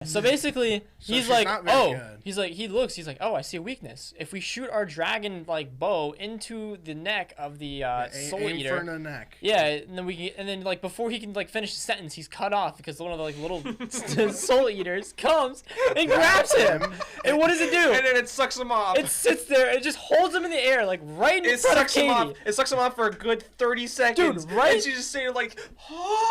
So basically, So he's she's like, not very good. he's like, oh, I see a weakness. If we shoot our dragon like bow into the neck of the soul aim eater, for the neck. yeah, and then like before he can like finish the sentence, he's cut off because one of the like little soul eaters comes and grabs him. And what does it do? And then it sucks him off. It sits there and it just holds him in the air, like right in front of Katie. It sucks him off for a good 30 seconds. Dude, right? And she's just sitting like,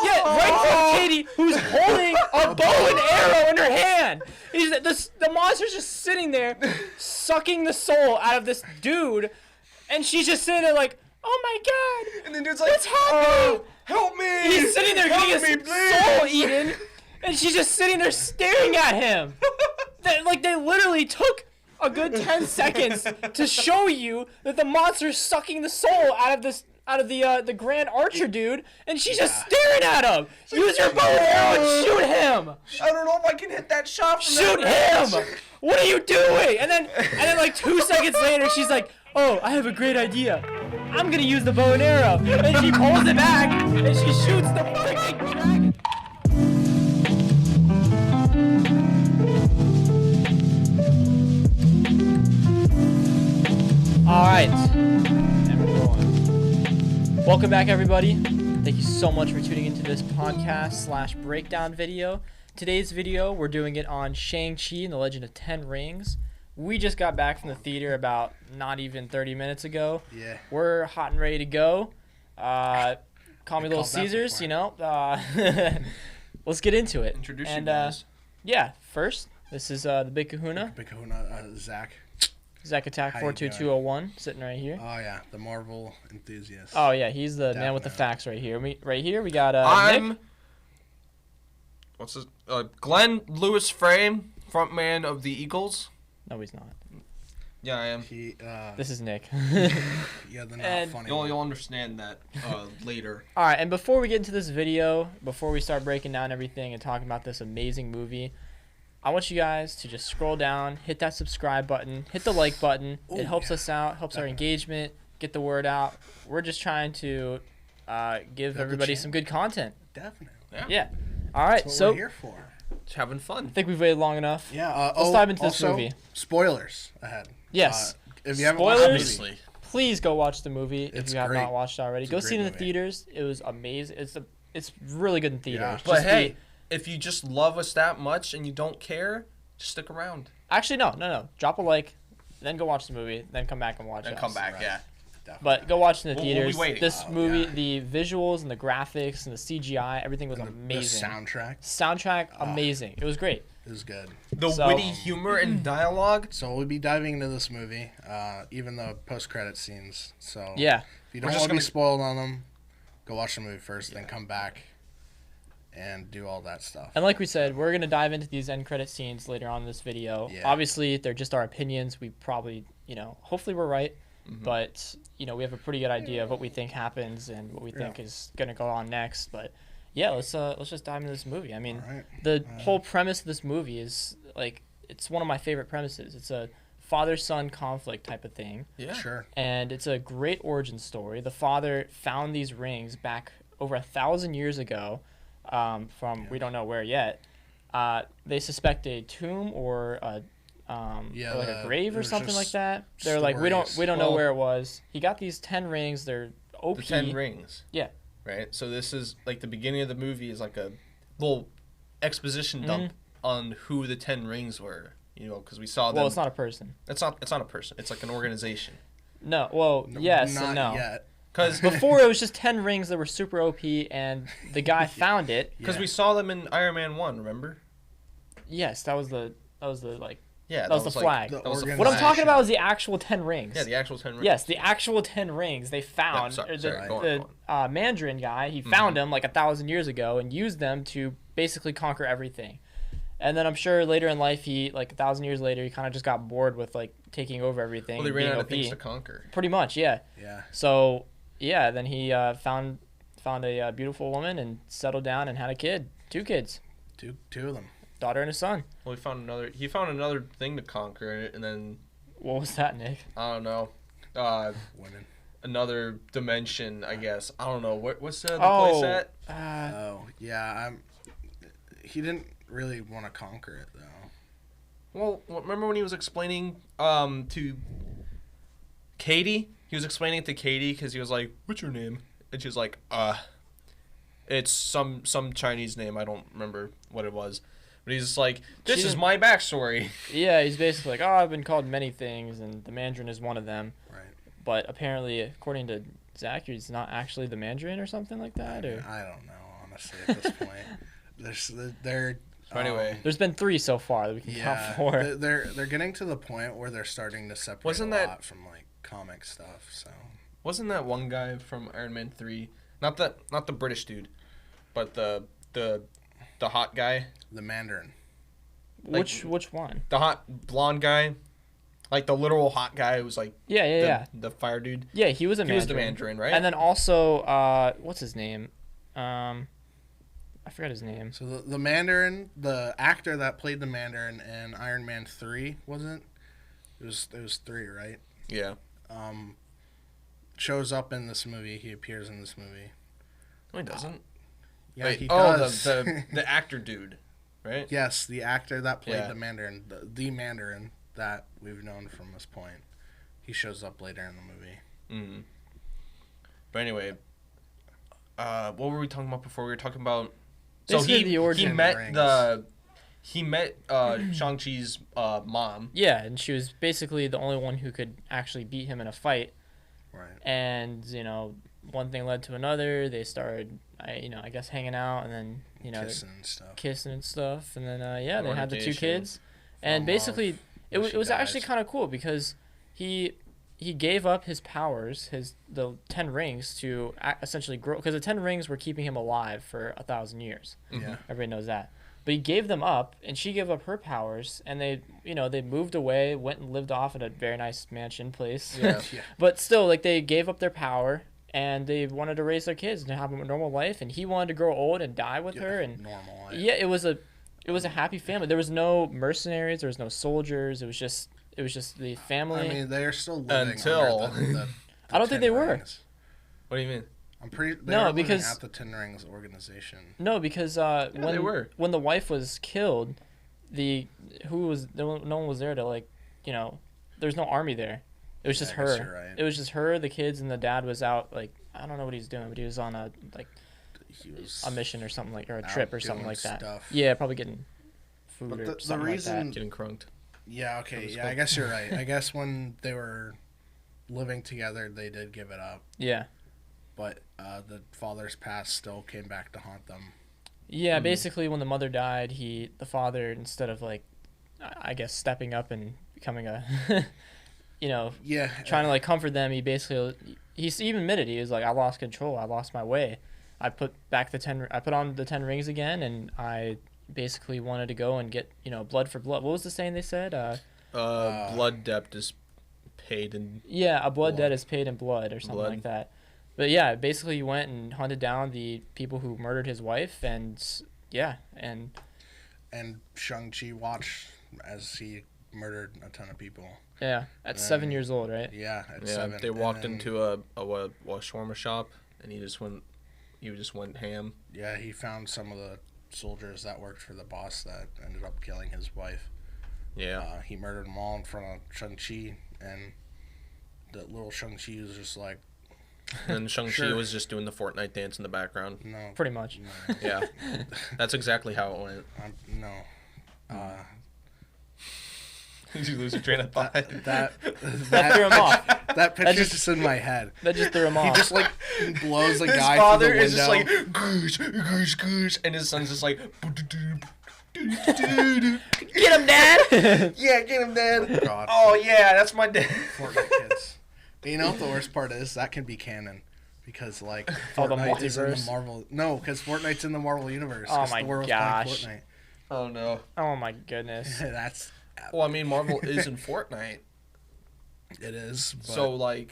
yeah, right in front of Katie, who's holding a bow and arrow in her hand. The monster's just sitting there, sucking the soul out of this dude, and she's just sitting there like, oh my god. And then dude's like, what's happening? Help me! He's sitting there getting his soul eaten, and she's just sitting there staring at him. They literally took a good 10 seconds to show you that the monster's sucking the soul out of the Grand Archer dude, and she's just staring at him. Use your bow and arrow and shoot him. I don't know if I can hit that shot from Shoot that him! What are you doing? And then like 2 seconds later, she's like, oh, I have a great idea. I'm gonna use the bow and arrow. And she pulls it back, and she shoots the fucking dragon. Alright. And we're rolling. Welcome back, everybody. Thank you so much for tuning into this podcast / breakdown video. Today's video, we're doing it on Shang-Chi and the Legend of 10 Rings. We just got back from the theater about not even 30 minutes ago. Yeah. We're hot and ready to go. Call me Little Caesars, you know. Let's get into it. Introduce you guys. Yeah, first, this is the Big Kahuna. Big Kahuna, Zach. Zach Attack 42201, sitting right here. Oh yeah, the Marvel enthusiast. Oh yeah, he's the man with the facts right here. Right here we got Nick. What's his? Glenn Lewis Frame, frontman of the Eagles. No, he's not. Yeah, I am. This is Nick. Yeah, they're not funny. You'll understand that later. All right, and before we get into this video, before we start breaking down everything and talking about this amazing movie, I want you guys to just scroll down, hit that subscribe button, hit the like button. It helps us out, helps our engagement, get the word out. We're just trying to give everybody some good content. Definitely. Yeah. All right, That's what so we're here for. Just having fun. I think we've waited long enough. Yeah. Let's dive into this movie. Spoilers ahead. Yes. If you haven't Spoilers. watched the movie, Please go watch the movie if It's you have great. not watched it already. It's a Go see it great in the movie. theaters. It was amazing. It's really good in theaters. Yeah. But Just hey, if you just love us that much and you don't care, just stick around. actually, no. Drop a like, then go watch the movie, then come back and watch it. And come back, Right. yeah. definitely. But go watch it in the We'll be theaters. waiting. This Oh, movie, yeah. the visuals and the graphics and the CGI, everything was And amazing. The soundtrack Soundtrack, amazing. It was great. is good. The So- witty humor and dialogue. So we'll be diving into this movie, even the post-credit scenes. So Yeah. if you We're don't just want to be gonna- spoiled on them, go watch the movie first, then come back and do all that stuff. And like we said, we're going to dive into these end credit scenes later on in this video. Yeah. Obviously, they're just our opinions. We probably, hopefully we're right. But, we have a pretty good idea of what we think happens and what we think is going to go on next. But, yeah, let's just dive into this movie. I mean, All right. the whole premise of this movie is, like, it's one of my favorite premises. It's a father-son conflict type of thing. Yeah. Sure. And it's a great origin story. The father found these rings back over 1,000 years ago from we don't know where yet. They suspect a tomb or a a grave or it was something like just that. They're like, we don't know Well- where it was. He got these 10 rings. They're OP. The 10 rings. Yeah. Right? So this is, like, the beginning of the movie is like a little exposition dump on who the 10 rings were. Because we saw them. Well, it's not a person. It's not a person. It's like an organization. No. Well, yes not and no. yet. Because Before it was just 10 rings that were super OP, and the guy found it. Yeah. we saw them in Iron Man 1, remember? Yes, that was the like. Yeah. That was the flag. The That was the What I'm flag. talking about is the actual 10 rings. Yeah, the actual 10 rings. Yes, the actual 10 rings they found. sorry, or sorry, go the on. Mandarin guy, he found them like 1,000 years ago and used them to basically conquer everything. And then I'm sure later in life, he, like 1,000 years later, he kind of just got bored with like taking over everything. Well, they and ran being out of OP. things to conquer. Pretty much, yeah. Yeah. So, yeah, then he found a beautiful woman and settled down and had a kid. 2 kids. Two of them. Daughter and a son. Well, he found another thing to conquer, and then, What was that, Nick? I don't know, Women. another dimension, I guess. I don't know. What's the place Oh, at? Oh yeah. He didn't. really want to conquer it though. Well, remember when he was explaining to Katie? He was explaining it to Katie because he was like, "What's your name?" And she was like, it's some Chinese name. I don't remember what it was." But he's just like, "This is my backstory." Yeah, he's basically like, "Oh, I've been called many things, and the Mandarin is one of them." Right. But apparently, according to Zach, he's not actually the Mandarin or something like that. Or I don't know, honestly, at this point. They're So anyway, there's been 3 so far that we can count for. They're getting to the point where they're starting to separate a lot from like comic stuff. So wasn't that one guy from Iron Man 3? Not the British dude, but the hot guy. the Mandarin. Which one? The hot blonde guy, like the literal hot guy who was like the fire dude. Yeah, he was a Mandarin. He was the Mandarin, right? And then also, what's his name? I forgot his name. So the Mandarin, the actor that played the Mandarin in Iron Man 3, wasn't? It was 3, right? Yeah. Shows up in this movie. He appears in this movie. No, he doesn't. Yeah, Wait, he does. the actor dude, right? Yes, the actor that played the Mandarin, the Mandarin that we've known from this point. He shows up later in the movie. Mm. But anyway, what were we talking about before? We were talking about. So he met Shang-Chi's mom. Yeah, and she was basically the only one who could actually beat him in a fight. Right. And one thing led to another. They started, I guess, hanging out, and then kissing and stuff, and then they had the 2 kids, and basically it was actually kind of cool because he gave up his powers, the 10 rings, to essentially grow, because the 10 rings were keeping him alive for 1,000 years. Yeah, everybody knows that. But he gave them up, and she gave up her powers, and they moved away, went and lived off at a very nice mansion place. Yeah. But still, like, they gave up their power, and they wanted to raise their kids and have a normal life, and he wanted to grow old and die with her, and normal life. Yeah, it was a happy family. There was no mercenaries, there was no soldiers. It was just the family. I mean, they are still living until under the I don't think they were. Rings. What do you mean? I'm pretty. Because at the 10 Rings organization. No, because when the wife was killed, no one was there to there's no army there. It was just her. Right. It was just her, the kids, and the dad was out I don't know what he's doing, but he was on a mission or something or a trip or something like that. Stuff. Yeah, probably getting food or something like that. Getting crunked. Yeah. Okay. Yeah. I guess you're right. I guess when they were living together, they did give it up. Yeah. But the father's past still came back to haunt them. Yeah, basically when the mother died, the father, instead of I guess stepping up and becoming a, trying to comfort them, he even admitted, he was like, "I lost control, I lost my way, I put on the 10 rings again, and I basically wanted to go and get blood for blood." What was the saying they said? Blood debt is paid in. Yeah, a blood debt is paid in blood or something like that. But yeah, basically he went and hunted down the people who murdered his wife, and Shang-Chi watched as he murdered a ton of people. Yeah, at 7 years old, right? Yeah, at 7. They walked into a shawarma shop, and he just went ham. Yeah, he found some of the soldiers that worked for the boss that ended up killing his wife. Yeah. He murdered them all in front of Shang-Chi, and the little Shang-Chi was just like. And Shang-Chi was just doing the Fortnite dance in the background. No. Pretty much. No. Yeah. That's exactly how it went. No. Did you lose your train of thought? That threw him off. That picture's just in my head. That just threw him off. He just blows a his guy father through the is just window. like goosh, goosh, goosh, and his son's just like Get him, Dad! Yeah, get him, Dad. Oh, God. Oh yeah, that's my dad. Fortnite kids. But you know what the worst part is? That can be canon. Because, the Fortnite is in the multiverse? Marvel... No, because Fortnite's in the Marvel Universe. Oh, my the world's gosh. playing Fortnite. Oh no. Oh my goodness. That's... Well, I mean, Marvel is in Fortnite, It is, but so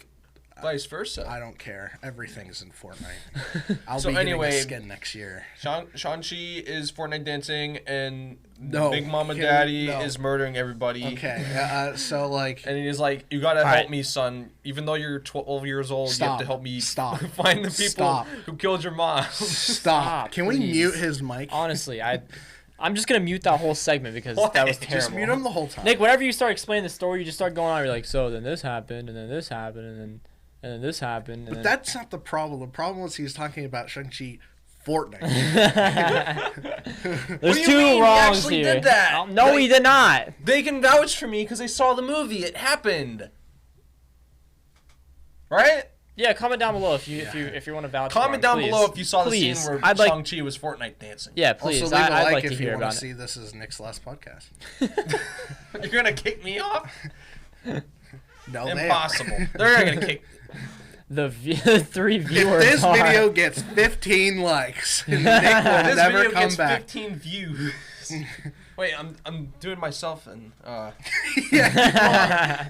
vice versa. I don't care. Everything's in Fortnite. I'll So be getting anyway, a skin next year. Shang-Chi is Fortnite dancing, and No, Big Mama can Daddy we- no. is murdering everybody. Okay, so, And he's like, "You gotta help right. me, son. Even though you're 12 years old, you have Stop. to help me Stop. find the people Stop. who killed your mom." Stop. Can we please. mute his mic? Honestly, I'm just gonna mute that whole segment because Why? that was Just terrible. Just mute him the whole time. Nick, whenever you start explaining the story, you just start going on. You're like, so then this happened, and then this happened, and then this happened. And But then... that's not the problem. The problem was he was talking about Shang-Chi Fortnite. There's do you two mean? He wrongs actually here. did that. Oh, no, he did not. They can vouch for me because they saw the movie. It happened. Right? Yeah, comment down below if you want to vouch. Comment for him, down please. below if you saw the Please. scene where I'd like... Shang-Chi was Fortnite dancing. Yeah, please. Also, leave a I'd like like to if hear you want about to it. see this as Nick's last podcast. You're going to kick me off? No, Impossible. They're not going to kick... The 3 If viewers. this are... video gets 15 likes, Nick will This never video come gets back. 15 views. Wait, I'm doing myself and... Yeah.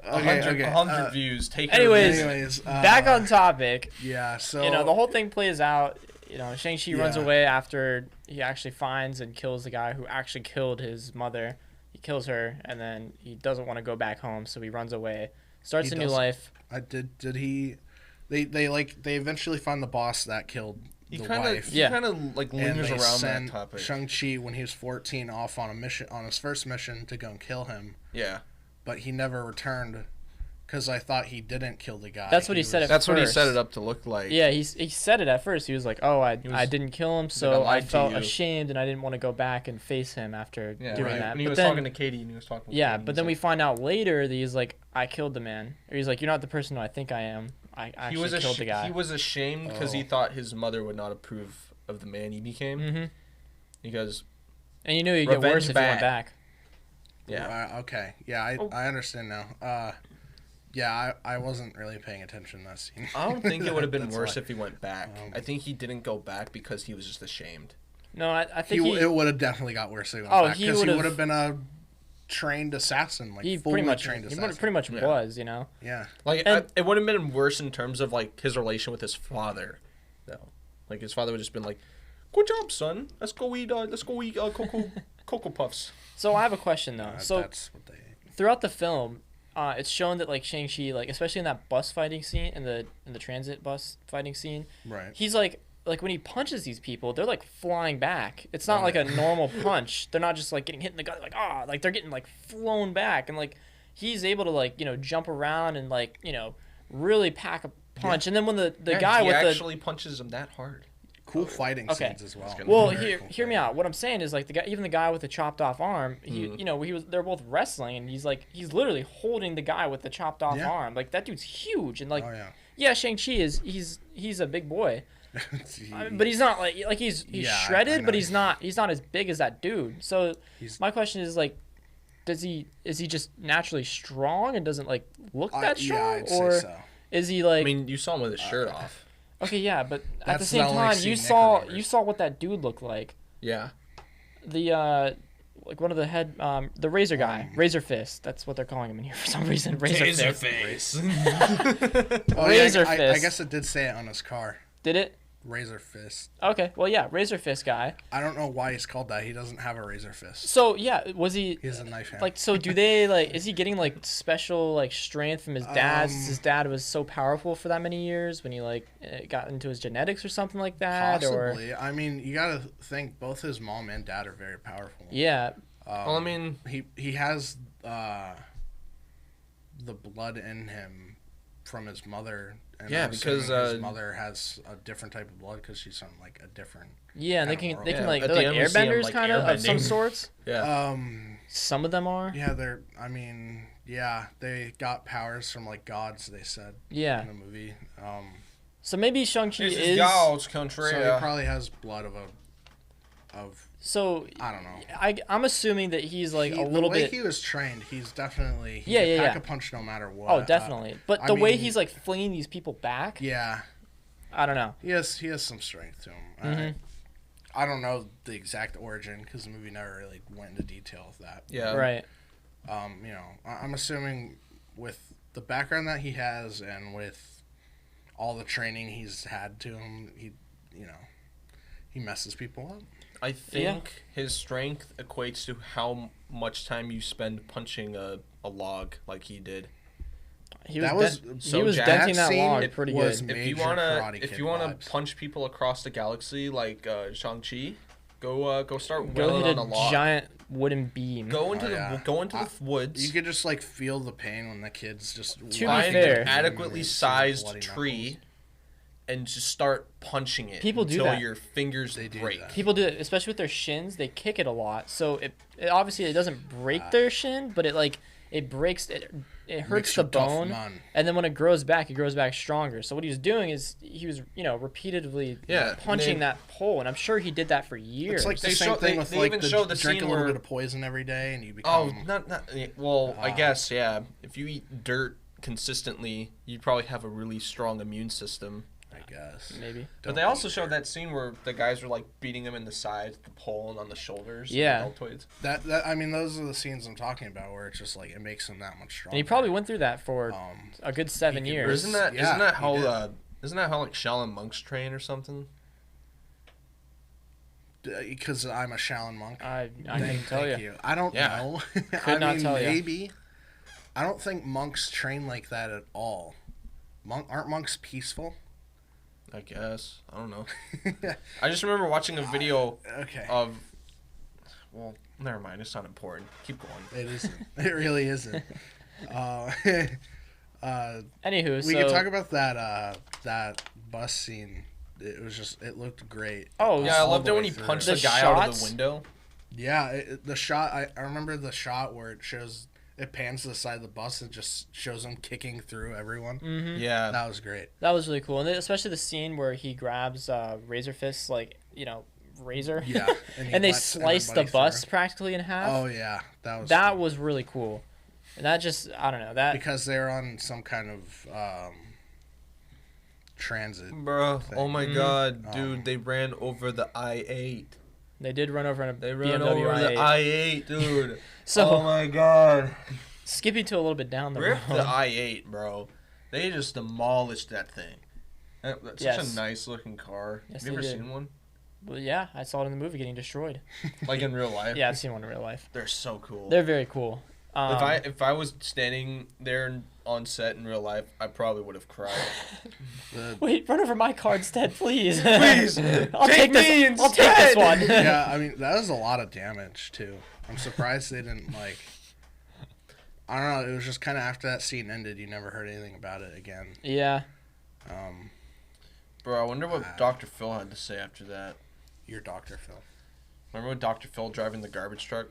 100 views. Take it or Anyways, leave it. back on topic. Yeah, so... You know, the whole thing plays out. You know, Shang-Chi runs Yeah. away after he actually finds and kills the guy who actually killed his mother. He kills her, and then he doesn't want to go back home, so he runs away. Starts He a new doesn't. life. Did he... They eventually find the boss that killed He the kind wife. of Yeah. like And lingers they around sent that topic. Shang-Chi, when he was 14, off on a mission, on his first mission to go and kill him. Yeah. But he never returned because I thought he didn't kill the guy. That's what he said at That's what he first. set it up to look like. Yeah, he said it at first. He was like, "Oh, I didn't kill him, so like, "I I lied to felt you." ashamed, and I didn't want to go back and face him after Yeah, doing right. that." And he But was then, talking to Katie, and he was talking. yeah, Katie, but then we find out later that he's like, "I killed the man," or he's like, "You're not the person who I think I am. I actually killed the guy." He was ashamed because he thought his mother would not approve of the man he became. Mm-hmm. Because. And you knew you'd get worse Revenge if you went bad. back. Yeah. Okay. Yeah, I understand now. Yeah, I wasn't really paying attention to that scene. I don't think it would have been That's worse why. if he went back. I think he didn't go back because he was just ashamed. No, I think It would have definitely got worse if he went Oh, back. he Because he would've- would have been a trained assassin, like he fully pretty much trained he assassin. pretty much Yeah. was, you know. Yeah. Like And- it would have been worse in terms of like his relation with his father, though. Like his father would just been like, "Good job, son. Let's go eat cocoa puffs." So I have a question though. So That's what they... throughout the film, it's shown that like Shang-Chi, like especially in that bus fighting scene, in the transit bus fighting scene, Right. he's like when he punches these people, they're like flying back. It's not like a normal punch. They're not just like getting hit in the gut, like like they're getting like flown back, and like he's able to like jump around and like really pack a punch. And then when the guy he with actually punches him that hard. Cool fighting Okay. scenes as well. well, Very cool hear me fighting. out. What I'm saying is like even the guy with the chopped off arm, they're both wrestling, and he's literally holding the guy with the chopped off Yeah. arm. Like that dude's huge, and like Oh, yeah. yeah, Shang-Chi he's a big boy. He- But he's not like he's Yeah, I shredded, know. but he's not as big as that dude. So He's- my question is like, is he just naturally strong and doesn't like look that yeah, strong, I'd or say so. is he like? I mean, you saw him with his shirt off. Okay, yeah, but at the That's same the only time, scene you Nick saw remembers. what that dude looked like. Yeah. The like one of the head the Razor guy, Razor Fist. That's what they're calling him in here for some reason. Razor Fist. face. Oh, Razor yeah, I Fist. guess it did say it on his car. Did it? Razor Fist. Okay, well yeah, Razor Fist guy. I don't know why he's called that. He doesn't have a razor fist. So yeah, was he? He has a knife hand. Like, so do they like? Is he getting like special like strength from his dad? Since his dad was so powerful for that many years, when he like got into his genetics or something like that, or Possibly. I mean, you gotta think both his mom and dad are very powerful. yeah, Well, I mean, He has the blood in him from his mother. And Yeah, I'm because, assuming his mother has a different type of blood because she's from like a different. yeah, and they Kinda can Yeah, like at they're the like end we see him, airbenders like, kind of some airbending. sorts. yeah. Some of them are. Yeah, they're. I mean, yeah, they got powers from like gods. They said Yeah. in the movie. So maybe Shang-Chi This is. is God's country. So he probably has blood of So I don't know. I'm assuming that he's like a The little way bit. he was trained, he's definitely he Yeah, can yeah, pack yeah. a punch no matter what. Oh, definitely. But I the way mean- he's like flinging these people back, Yeah, I don't know. he has some strength to him. Mhm. I don't know the exact origin because the movie never really went into detail with that. Yeah. Right. I'm assuming with the background that he has and with all the training he's had to him, he messes people up. I think his strength equates to how much time you spend punching a log like he did. He That was, was- he so was Jack- denting that that scene log pretty was good. If you Major wanna Karate if Kid you wanna vibes. punch people across the galaxy like Shang-Chi, Go start Go wailing hit on a a log. giant wooden beam. Go into yeah. the woods. You could just like feel the pain when the kids just To be Find fair- an adequately Bloody sized knuckles. tree, and just start punching it People do until that. your fingers They do break. that. People do it, especially with their shins. They kick it a lot, so it obviously it doesn't break their shin, but it breaks it. It hurts Makes the you tough bone, man. and then when it grows back stronger. So what he was doing is he was repeatedly Yeah, punching they- that pole, and I'm sure he did that for years. It's like the They same show- thing they- with they like even the show the drink scene a little where- bit of poison every day and you Oh, become. well, I guess yeah. If you eat dirt consistently, you probably have a really strong immune system. I guess. Maybe. But they also showed that scene where the guys were like beating him in the side, the pole, and on the shoulders. Yeah. The deltoids. That I mean, those are the scenes I'm talking about where it's just like it makes them that much stronger. And he probably went through that for Um, a good 7 he could- Or years. isn't that Yeah, he did. isn't that how like Shaolin monks train or something? because I'm a Shaolin monk. I can tell Thank you. I don't Yeah. know. Could not tell ya. maybe. I don't think monks train like that at all. Aren't monks peaceful? I guess. I don't know. I just remember watching a video Okay. of. Well, never mind. It's not important. Keep going. It isn't. It really isn't. Anywho, We so could talk about that bus scene. It looked great. Oh, Yeah, I all loved the it when way he through. punched The the guy out of shots- the window. Yeah, the shot. I remember the shot where it pans to the side of the bus and just shows him kicking through everyone. Yeah. That was great. that was really cool, and then especially the scene where he grabs Razor Fist's razor. Yeah, he and they lets slice the everybody bus through. practically in half. Oh yeah, that cool. was really cool. And that just I don't know that because they're on some kind of transit. Bro, oh my god, Um, dude, they ran over the I-8. they did run over in a They ran BMW over the i8. I-8, dude. So oh my god. skipping to a little bit down the Rip road. the I-8, bro. They just demolished that thing. That's such Yes. a nice looking car. Yes, Have you they ever did. seen one? Well, yeah, I saw it in the movie getting destroyed. Like in real life? Yeah, I've seen one in real life. They're so cool. They're very cool. If I was standing there on set in real life, I probably would have cried. Wait, run over my car instead, please. Please, I'll take take this. me I'll take this instead. one. Yeah, I mean that was a lot of damage too. I'm surprised they didn't like. I don't know. It was just kind of after that scene ended, you never heard anything about it again. Yeah. Bro, I wonder what Dr. Phil had to say after that. You're Dr. Phil. Remember when Dr. Phil driving the garbage truck?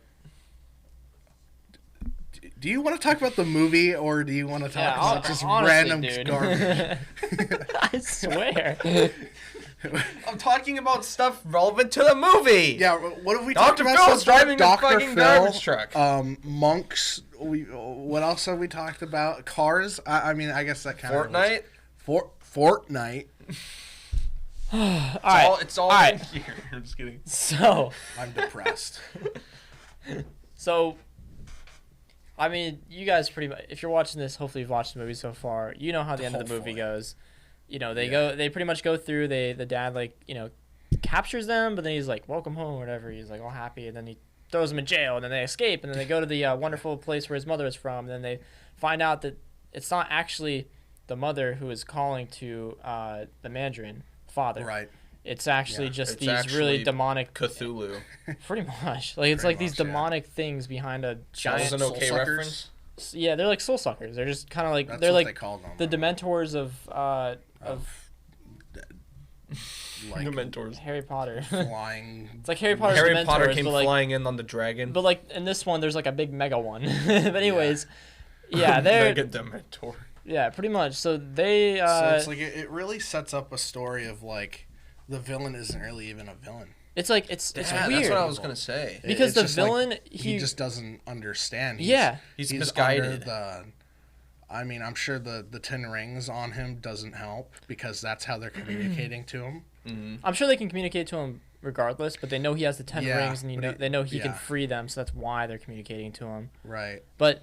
Do you want to talk about the movie or do you want to talk Yeah, about just honestly, random dude. garbage? I swear. I'm talking about stuff relevant to the movie. Yeah, what have we talked Dr. about? Phil's so far? driving a Dr. fucking Phil, garbage truck. Monks. What else have we talked about? Cars. I mean, I guess that kind of Fortnite. Fortnite. All right. It's all All in right. here. I'm just kidding. So, I'm depressed. I mean, you guys pretty much, if you're watching this, hopefully you've watched the movie so far. You know how the end of the movie Hopefully. goes. You know, they pretty much go through. The dad captures them, but then he's like, "Welcome home," or whatever. He's like all happy, and then he throws them in jail, and then they escape, and then they go to the wonderful place where his mother is from. And then they find out that it's not actually the mother who is calling to the Mandarin father. Right. It's actually Yeah. just It's these actually really demonic, Cthulhu. pretty much like it's Pretty like these much, yeah. demonic things behind a That giant. was an okay soul suckers? reference. Yeah, they're like soul suckers. They're just kind of like That's they're what like they called them. the Dementors of like The mentors. Harry Potter. flying. It's like Harry Potter's Harry Dementors, Potter came but like, flying in on the dragon. but like in this one, there's like a big mega one. But anyways, yeah, they're Mega Dementor. yeah, pretty much. So they So it's like it really sets up a story of like the villain isn't really even a villain. it's like it's Yeah, weird that's what I was gonna say. because It's the just like villain he just doesn't understand. yeah He's Under misguided. I mean, I'm sure the 10 rings on him doesn't help because that's how they're communicating to him. I'm sure they can communicate to him regardless, but they know he has the 10 Yeah, rings, and but they know he can yeah. free them, so that's why they're communicating to him. Right. But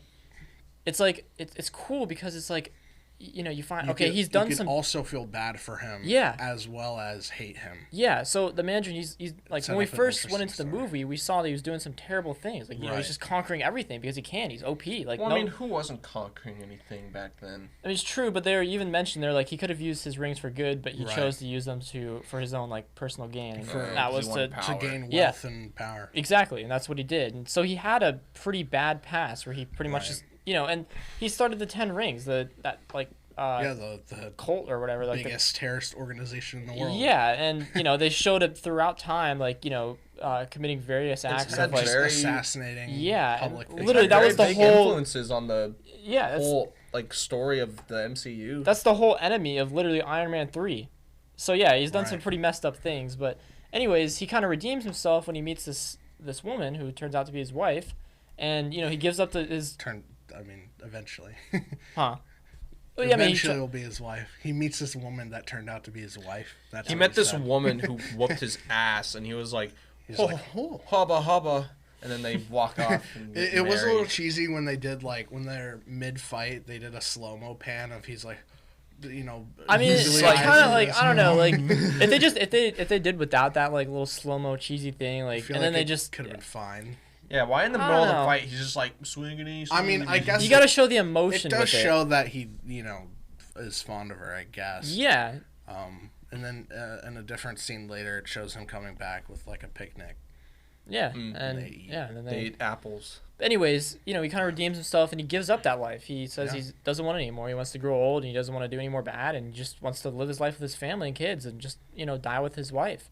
it's like it's cool because it's like you find you he's done you some. can also feel bad for him. Yeah. As well as hate him. Yeah, so the manager, he's like, Set when we up an first went into the interesting story. movie, we saw that he was doing some terrible things. Like, he's Right. just conquering everything because he can. He's OP. Like, Well, no, I mean, who wasn't conquering anything back then? I mean, it's true, but they even mentioned they're like, he could have used his rings for good, but he Right. chose to use them for his own, like, personal gain. For- And that was he to. wanted power. To gain Yeah. wealth and power. Exactly, and that's what he did. And so he had a pretty bad past where he pretty much Right. just, and he started the 10 Rings, the cult or whatever. Like biggest terrorist organization in the world. Yeah, and, they showed it throughout time, like, committing various acts had of, like, very- assassinating Yeah, public and figures. literally, that Very was the big whole- influences on the yeah, whole story of the MCU. that's the whole enemy of literally Iron Man 3. So yeah, he's done some Right. pretty messed up things, but anyways, he kind of redeems himself when he meets this woman who turns out to be his wife, and he gives up to his Eventually. huh. Well, yeah, I mean, Eventually will be his wife. He meets this woman that turned out to be his wife. That's He what met this said. woman who whooped his ass, and he was like, He's oh, like, oh. hubba hubba, and then they walk off. And get It was a little married. cheesy when they did when they're mid-fight, they did a slow-mo pan of he's like, I mean, it's usually like I kind of do like this I don't know, now. like if they did without that like little slow mo cheesy thing, I like, feel and then like they it just could have been fine. Yeah, why in the I middle of don't the know. fight he's just like swinging? I mean, I guess you got to show the It emotion. does with show that he, is fond of her, I guess. Yeah, And then in a different scene later, it shows him coming back with like a picnic. yeah, Mm. and They eat. yeah, and then They eat apples. anyways, he kind of redeems himself and he gives up that life. He says Yeah. he doesn't want it anymore. He wants to grow old and he doesn't want to do any more bad and he just wants to live his life with his family and kids and just, die with his wife.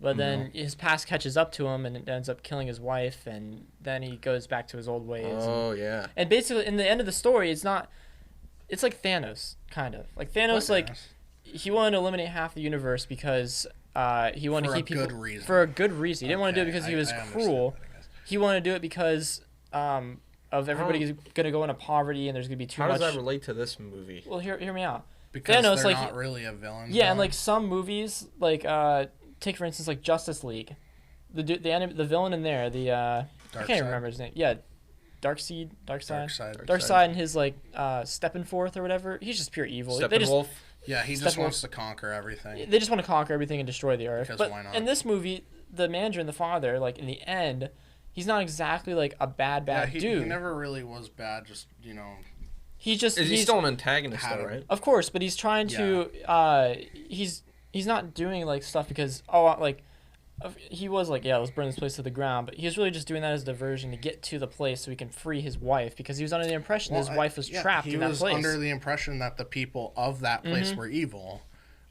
But then his past catches up to him and it ends up killing his wife and then he goes back to his old ways. Oh yeah. And basically, in the end of the story, it's like Thanos, kind of. Like Thanos, he wanted to eliminate half the universe because he wanted to keep people... For a good reason. For a good reason. He didn't want to do it Okay, because he was I understand cruel. that, I guess. He wanted to do it because of everybody going to go into poverty and there's going to be too How much... does that relate to this movie? Well, hear me out. Because Thanos, they're like, not really a villain. Yeah, and villain. some movies, take for instance, Justice League. The villain in there, I can't even remember his name. Yeah, Darkseid. Darkseid and his Steppenforth or whatever. He's just pure evil. They just Steppenwolf. Yeah, he just wants to conquer everything. they just want to conquer everything and destroy the earth. Because But why not? in this movie, the manager and the father, in the end, he's not exactly a bad He dude. never really was bad. Just He's just Is he he's, still an antagonist had though, a- right? of course, but he's trying to he's not doing stuff because he was let's burn this place to the ground, but he was really just doing that as a diversion to get to the place so he can free his wife because he was under the impression his wife was trapped in that place. He was under the impression that the people of that place were evil,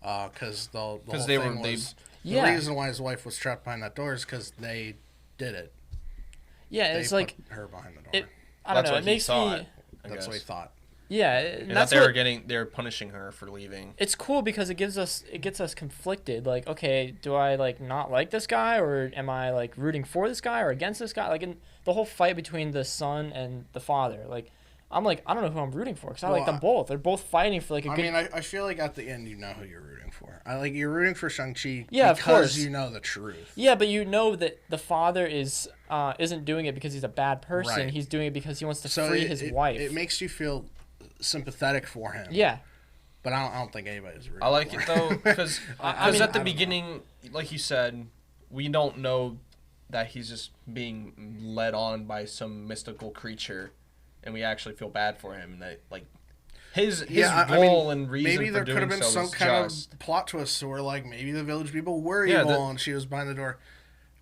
because the whole they thing were- was Yeah. the reason why his wife was trapped behind that door is because they did it. Yeah, They it's put her behind the door. I don't That's know. what It he makes thought, me I That's what he guess. thought. yeah, And that that's they're punishing her for leaving. it's cool because it gets us conflicted. Okay, do I not like this guy or am I rooting for this guy or against this guy? In the whole fight between the son and the father, I'm I don't know who I'm rooting for because I like them both. They're both fighting for a good. I feel like at the end you know who you're rooting for. You're rooting for Shang-Chi Yeah, of course. because you know the truth. Yeah, but you know that the father isn't doing it because he's a bad person. Right. He's doing it because he wants to So free his wife. It makes you feel sympathetic for him. Yeah. But I don't think anybody's rooting I like for it him. though because I mean, at the I don't beginning, like you said, we don't know that he's just being led on by some mystical creature, and we actually feel bad for him. And that his goal and reason maybe for there doing could have been so some is kind just. of plot twist where maybe the village people were Yeah, evil and she was behind the door.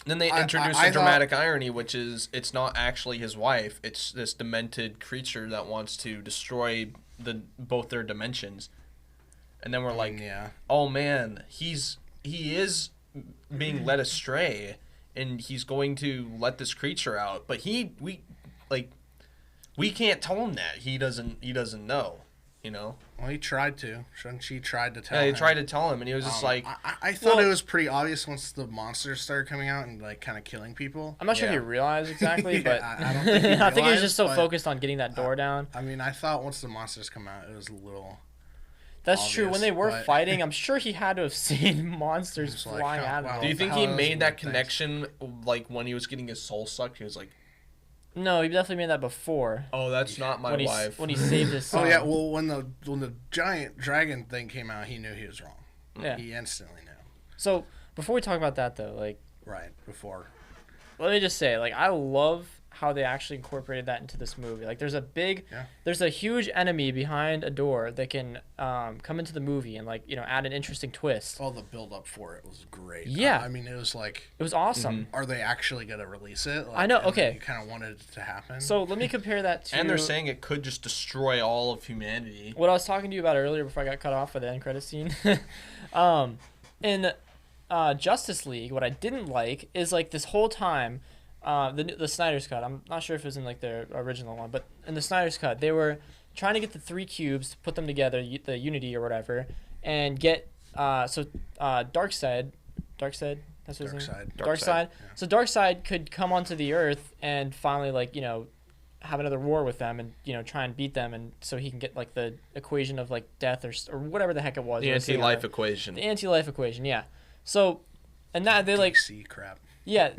Then they introduce I the dramatic irony, which is it's not actually his wife; it's this demented creature that wants to destroy both their dimensions. And then we're Yeah. oh man, he is being led astray, and he's going to let this creature out, but we can't tell him that he doesn't know, Well, he tried to. Shang-Chi tried to tell Yeah, him. he tried to tell him, and he was just I thought it was pretty obvious once the monsters started coming out and kind of killing people. I'm not sure if he Yeah. realized exactly, Yeah, but I don't think he I think he was realized, just so but- focused on getting that door down. I thought once the monsters come out, it was a little. That's true. When obvious, they were but- fighting, I'm sure he had to have seen monsters It's like, flying oh, out of wow. there. Do you What think the he hell is made weird that things? connection when he was getting his soul sucked? He was like, No, he definitely made that before. Oh, that's not my when wife. When he saved his son. Oh yeah, well when the giant dragon thing came out, he knew he was wrong. Yeah. He instantly knew. So before we talk about that though, like, Right before. let me just say, like, I love how they actually incorporated that into this movie. Like, there's a huge enemy behind a door that can come into the movie and, like, you know, add an interesting twist. All the build up for it was great. Yeah. I mean, it was like, It was awesome. are they actually gonna release it? Like, I know, and okay. You kind of wanted it to happen. So let me compare that to. And they're saying it could just destroy all of humanity. What I was talking to you about earlier before I got cut off by the end credit scene. In Justice League, what I didn't like is, like, this whole time, the Snyder's Cut, I'm not sure if it was in, like, the original one, but in the Snyder's Cut, they were trying to get the 3 cubes, put them together, the Unity or whatever, and get, Darkseid, that's what his name? Darkseid. Darkseid. Yeah. So Darkseid could come onto the Earth and finally, like, you know, have another war with them and, you know, try and beat them, and so he can get, like, the equation of, like, death or whatever the heck it was. The anti-life equation. The anti-life equation, yeah. So, and that they like, DC crap. yeah,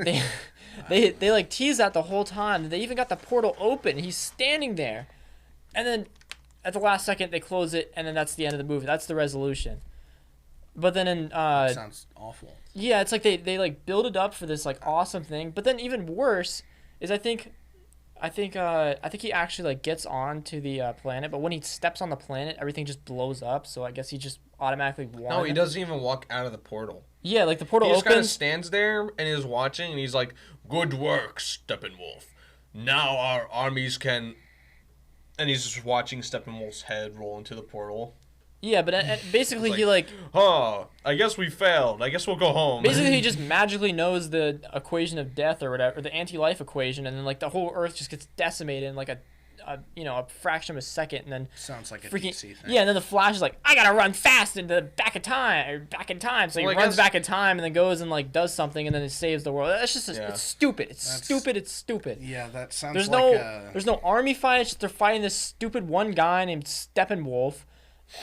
they like tease that the whole time. They even got the portal open. He's standing there, and then at the last second they close it, and then that's the end of the movie. That's the resolution. But then in Sounds awful. yeah, it's like they like build it up for this like awesome thing. But then even worse is I think he actually like gets onto the planet, but when he steps on the planet, everything just blows up. So I guess he just automatically won. No, he doesn't even walk out of the portal. Yeah, like the portal He just kind of opens. stands there and is watching, and he's like, "Good work, Steppenwolf. Now our armies can." And he's just watching Steppenwolf's head roll into the portal. Yeah, but basically It's he like Oh, I guess we failed. I guess we'll go home. basically he just magically knows the equation of death or whatever, or the anti-life equation, and then like the whole Earth just gets decimated in like a fraction of a second, and then Sounds like a freaking DC thing. yeah, and then the Flash is like, I gotta run fast into the back in time, so he Well, I runs guess- back in time and then goes and like does something and then it saves the world. That's just Yeah. it's stupid. That's- It's stupid. Yeah, that sounds There's like no there's no army fight. It's just they're fighting this stupid one guy named Steppenwolf,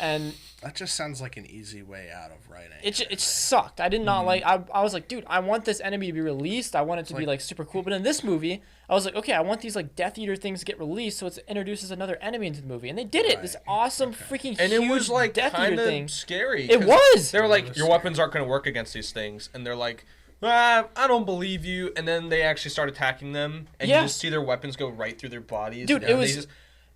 and that just sounds like an easy way out of writing. it sucked. I did not like. I was like, dude, I want this enemy to be released. I want it to be like- like super cool. But in this movie, I was like, okay, I want these like Death Eater things to get released, so it introduces another enemy into the movie, and they did it. This Right. awesome freaking and huge it was like Death kind Eater thing. of scary. It 'cause was. They were It like, was your scary. weapons aren't going to work against these things, and they're like, I don't believe you. And then they actually start attacking them, and Yeah. you just see their weapons go right through their bodies. Dude, and it was- they just-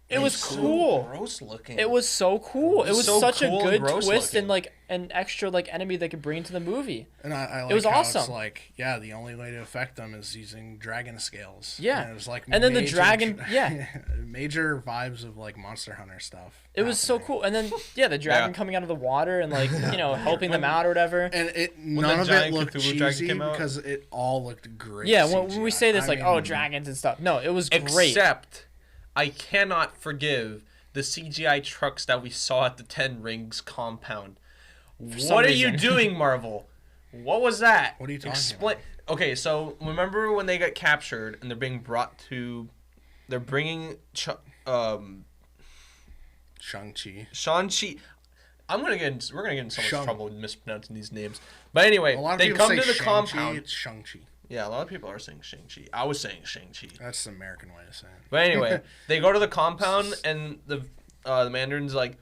It was so cool. Gross looking. It was so cool. It was so such cool a and good gross twist looking. and like an extra like enemy they could bring into the movie. And I like was how awesome. it's like, yeah, the only way to affect them is using dragon scales. Yeah. And it was like And then the major dragon- yeah. major vibes of like Monster Hunter stuff. It was so happening. cool. And then yeah, the dragon Yeah. coming out of the water and like helping them out or whatever. And the none of it giant looked Cthulhu dragon cheesy came out? because it all looked great. Yeah, when we CGI. say this, I like, mean, oh, dragons and stuff. No, it was great. Except, I cannot forgive the CGI trucks that we saw at the Ten Rings compound. some What are you reason. doing, Marvel? What was that? What are you talking Explain. Okay, so remember when they got captured and they're being brought to, they're bringing Shang-Chi. Shang-Chi. We're gonna get in so much Shang. trouble with mispronouncing these names. But anyway, A lot of they people come say to the Shang-Chi, compound. It's Shang-Chi. Yeah, a lot of people are saying Shang-Chi. I was saying Shang-Chi. That's the American way to say it. But anyway, they go to the compound and the Mandarin's like,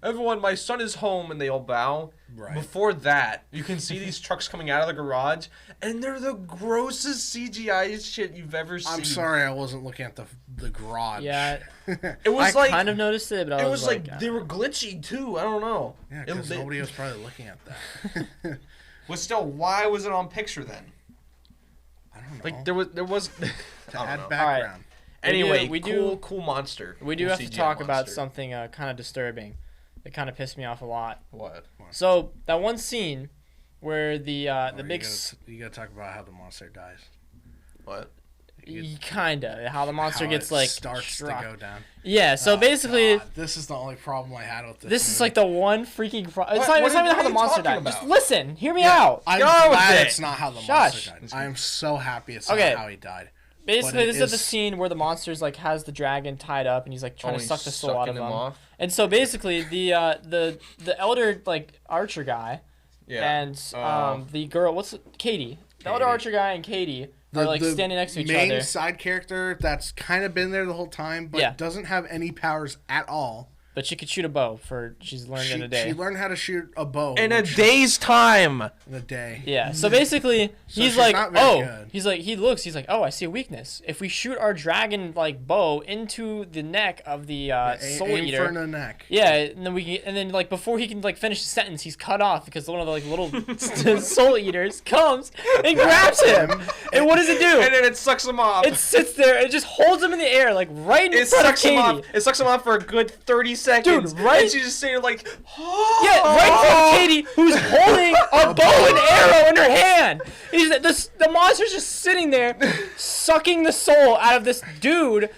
everyone, my son is home, and they all bow. Right. Before that, you can see these trucks coming out of the garage, and they're the grossest CGI shit you've ever seen. I'm sorry, I wasn't looking at the garage. Yeah, It was I like kind of noticed it, but I it was was like they were glitchy too. I don't know. Yeah, It- because they- nobody was probably looking at that. But still, why was it on picture then? I don't know. Like there was. to I don't add know. background. Anyway, we cool monster. we do Cool have to CGI talk about monster. something kind of disturbing. It kind of pissed me off a lot. What? So that one scene where the Oh, big you gotta talk about how the monster dies. What? kinda how the monster How gets it like starts struck. to go down. Yeah, so Oh, basically God, this is the only problem I had with this. this is movie. like the one freaking it's What- not, what it's not are- even how what the are you monster talking died. Just about? listen, hear me out. I'm Go with glad it. it's not how the Shush. monster died. I am so happy it's Okay. not how he died. Basically, it this is the is- scene where the monster's like has the dragon tied up and he's like trying to he's suck the soul out of sucking him. off? And so basically, the elder like archer guy Yeah. and the girl, Katie, the elder Katie. archer guy and Katie. are like standing next to each main other. side character that's kind of been there the whole time, but doesn't have any powers at all. But she could shoot a bow she's learned in a day. She learned how to shoot a bow in a day's time. In a day. Yeah. So basically, he's like, good. he's like, oh, I see a weakness. If we shoot our dragon like bow into the neck of the soul eater, for the neck. Yeah, and then like before he can like finish the sentence, he's cut off because one of the like little soul eaters comes and grabs him. And what does it do? And then it sucks him off. It sits there. It just holds him in the air, like right in front of Katie. It sucks him off for a good 30 seconds. Dude, right? And she's just saying like, yeah, right in front of Katie, who's holding a bow and arrow in her hand. The monster's just sitting there, sucking the soul out of this dude,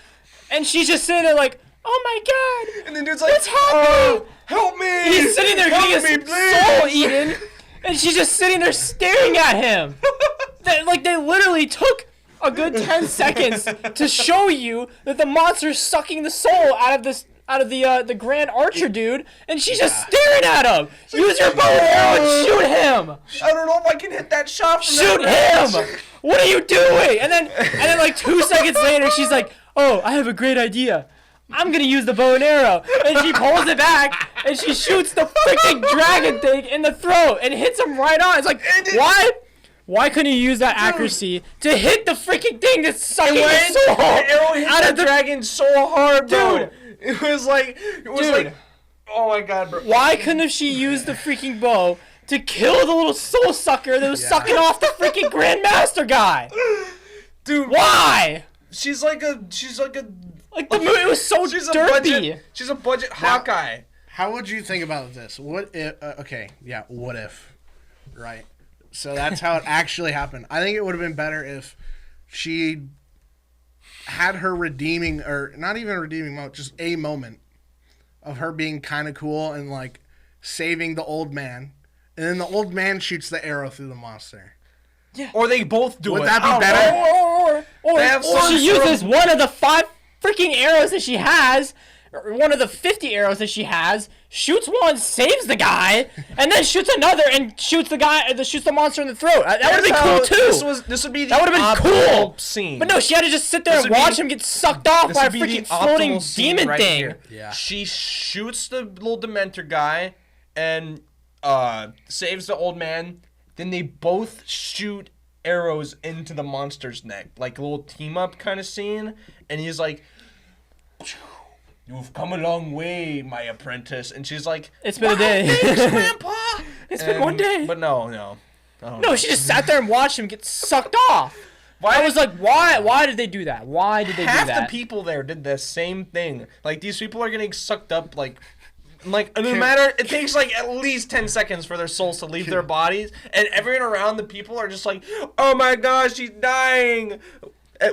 and she's just sitting there like, oh my god. And the dude's like, what's happening? Help me. He's sitting there getting his soul eaten, and she's just sitting there staring at him. They literally took a good 10 seconds to show you that the monster's sucking the soul out of the Grand Archer dude, and she's just staring at him. Use your bow and arrow and shoot him. I don't know if I can hit that shot from Shoot him. What are you doing? And then like 2 seconds later, she's like, oh, I have a great idea. I'm gonna use the bow and arrow. And she pulls it back, and she shoots the freaking dragon thing in the throat and hits him right on. It's like, why? Why couldn't you use that accuracy to hit the freaking thing that's sucking the soul out of the dragon so hard, bro? Dude. It was like, oh my god, bro. Why couldn't she use the freaking bow to kill the little soul sucker that was sucking off the freaking Grandmaster guy? Dude, why? She's like a like the movie was so derpy. She's a budget Hawkeye. How would you think about this? What if? What if? Right. So that's how it actually happened. I think it would have been better if she had her redeeming, or not even a redeeming moment, just a moment of her being kind of cool and like saving the old man, and then the old man shoots the arrow through the monster. Yeah. Or they both do it. Would that be better? Or she uses one of the 5 freaking arrows that she has, or one of the 50 arrows that she has, shoots one, saves the guy, and then shoots another and shoots the monster in the throat. That would have been cool too. This would be the that would have been cool scene. But no, she had to just sit there and watch him get sucked off by a freaking floating demon thing. Here. Yeah. She shoots the little Dementor guy and saves the old man. Then they both shoot arrows into the monster's neck, like a little team up kind of scene. And he's like, "You've come a long way, my apprentice." And she's like, "It's been a day, thanks, Grandpa." It's been one day. But no. No, she just sat there and watched him get sucked off. I was like, why did they do that? Why did they do that? Half the people there did the same thing. Like, these people are getting sucked up, like no matter, it takes like at least 10 seconds for their souls to leave their bodies, and everyone around the people are just like, oh my gosh, he's dying.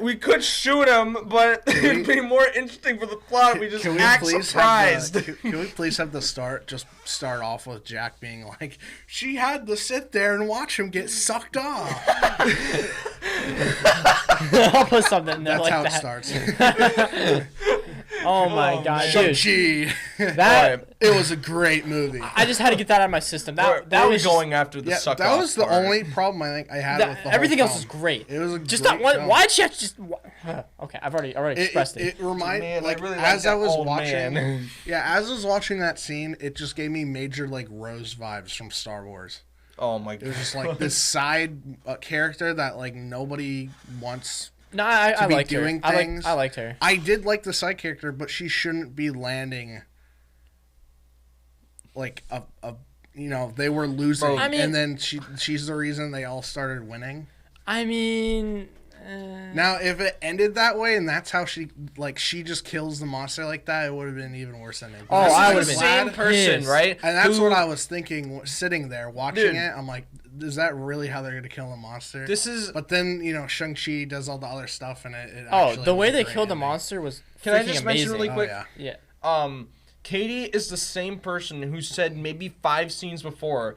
We could shoot him, but it'd be more interesting for the plot if we just act surprised. Can we please have the start off with Jack being like, she had to sit there and watch him get sucked off. I'll put something in there. That's like how that. It starts. Oh my god, dude. Shang-Chi. It was a great movie. I just had to get that out of my system. That was going after the suck that off was the part. only problem I think I had with the everything whole else film. was great. It was a just great not one. film. Why'd she have to just? Okay, I've already expressed it. It reminded Man, I really like as that I was old watching. man. Yeah, as I was watching that scene, it just gave me major like Rose vibes from Star Wars. Oh my It god. was just like this side character that like nobody wants. No, I liked her. doing things. I liked her. I did like the side character, but she shouldn't be landing like they were losing, and then she's the reason they all started winning. I mean, now if it ended that way and that's how she just kills the monster like that, it would have been even worse than it. Oh, I would have been the same person, pissed. right? And that's what I was thinking, sitting there watching it. I'm like, is that really how they're gonna kill the monster? But then Shang-Chi does all the other stuff, and it the way they killed the monster was Can I just mention really quick? Yeah. Katie is the same person who said maybe 5 scenes before,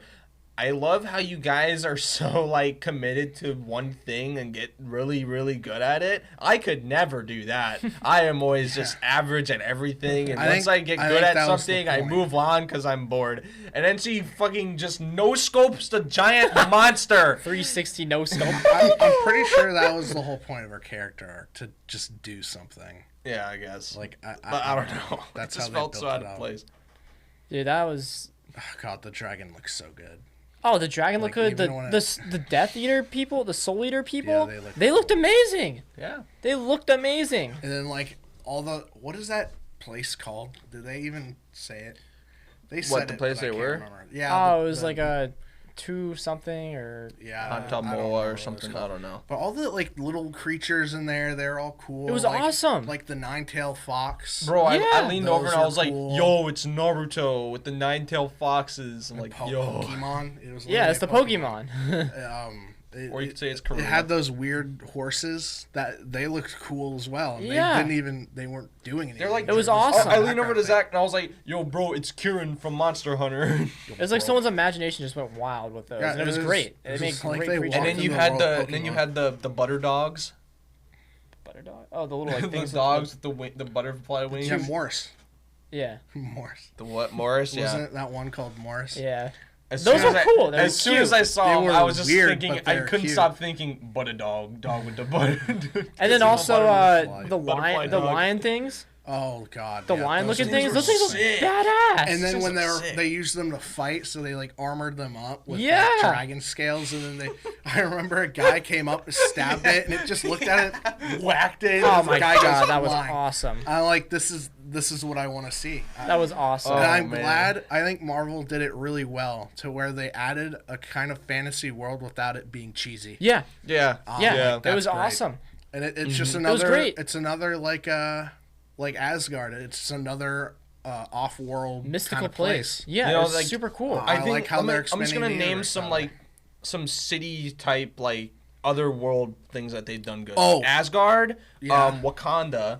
I love how you guys are so like committed to one thing and get really, really good at it. I could never do that. I am always just average at everything, and once I get good at something, I move on because I'm bored. And then she fucking just no scopes the giant monster. 360 no scope. I'm pretty sure that was the whole point of her character arc, to just do something. Yeah, I guess. Like but I don't know. That's it just how felt they so built out it of up. place. Dude, that was. Oh, God, the dragon looks so good. Oh, the dragon looked Like, good. even when The Death Eater people, the Soul Eater people, Yeah, they looked amazing. Yeah. They looked amazing. And then like all the what is that place called? Did they even say it? They said the it, place but I they can't were? remember. Yeah. Oh, it was like a 2 something or. yeah. On I top don't remember Moa what it or was something. called. I don't know. But all the like little creatures in there, they're all cool. It was like, awesome. Like the nine-tailed fox. Bro, Yeah. I leaned over Those and I are was like, cool. yo, it's Naruto with the nine-tailed foxes. I'm like, yo. Pokemon. It was Yeah, it's the literally Pokemon. Or you could say it's It Korea. had those weird horses that they looked cool as well. And Yeah. they weren't doing anything. They're like, It was They're just awesome. I leaned over to background Zach and I was like, yo, bro, it's Kieran from Monster Hunter. It was like someone's imagination just went wild with those, Yeah, and it was it was- great. it They was made just like great they creatures. and walked then you in the had world the of then you Pokemon. had the butter dogs. Butter dog. Oh, the little like the things. dogs with the butterfly wings. Yeah, Morris. Yeah. Morris. The what? Morris? Yeah. Wasn't it that one called Morris? Yeah. As Those soon are as cool. They're As soon cute. as I saw They them, were I was just weird, thinking, but I they're couldn't cute. stop thinking, but a dog with the butter. And then also butterfly. the Butterfly lion, the dog. lion things, Oh God. the yeah, lion those looking things things. were Those things look sick. badass. And then Those when things are sick. they used them to fight, so they like armored them up with Yeah. like, dragon scales, and then I remember a guy came up, stabbed it, and it just looked at it, whacked it. Oh and the my guy god, goes that was flying. awesome. I'm like, this is what I want to see. That was awesome. And Oh, I'm man. glad. I think Marvel did it really well to where they added a kind of fantasy world without it being cheesy. Yeah. Yeah. Yeah. like, It was that's great. awesome. And it's just was another. great. It's another like Asgard. It's another off-world Mystical kind of place. Yeah, You know, it was like, super cool. I like how they're I'm just gonna expanding the name universe some that like way. some city type like other world things that they've done good. Oh. Asgard, Yeah. Wakanda,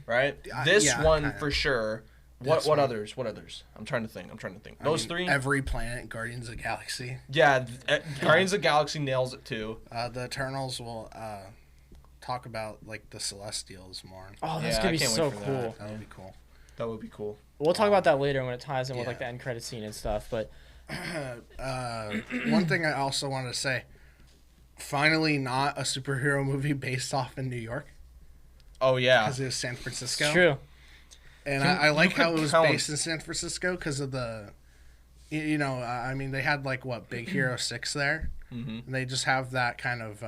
right? This yeah, one kinda. for sure. This What one. others? What others? I'm trying to think. I Those mean, three. Every planet, Guardians of the Galaxy. Yeah, Guardians of the Galaxy nails it too. The Eternals will talk about like the Celestials more. Oh, that's Yeah, gonna I be can't wait so for that. cool. That would be cool. That would be cool. We'll talk about that later when it ties in with Yeah. like the end credit scene and stuff. But One thing I also wanted to say, finally not a superhero movie based off in New York, Oh yeah. because it was San Francisco. it's true. And You- I like you how could it was count- based in San Francisco because of the, I mean, they had like what, Big Hero 6 there. Mhm. And they just have that kind of,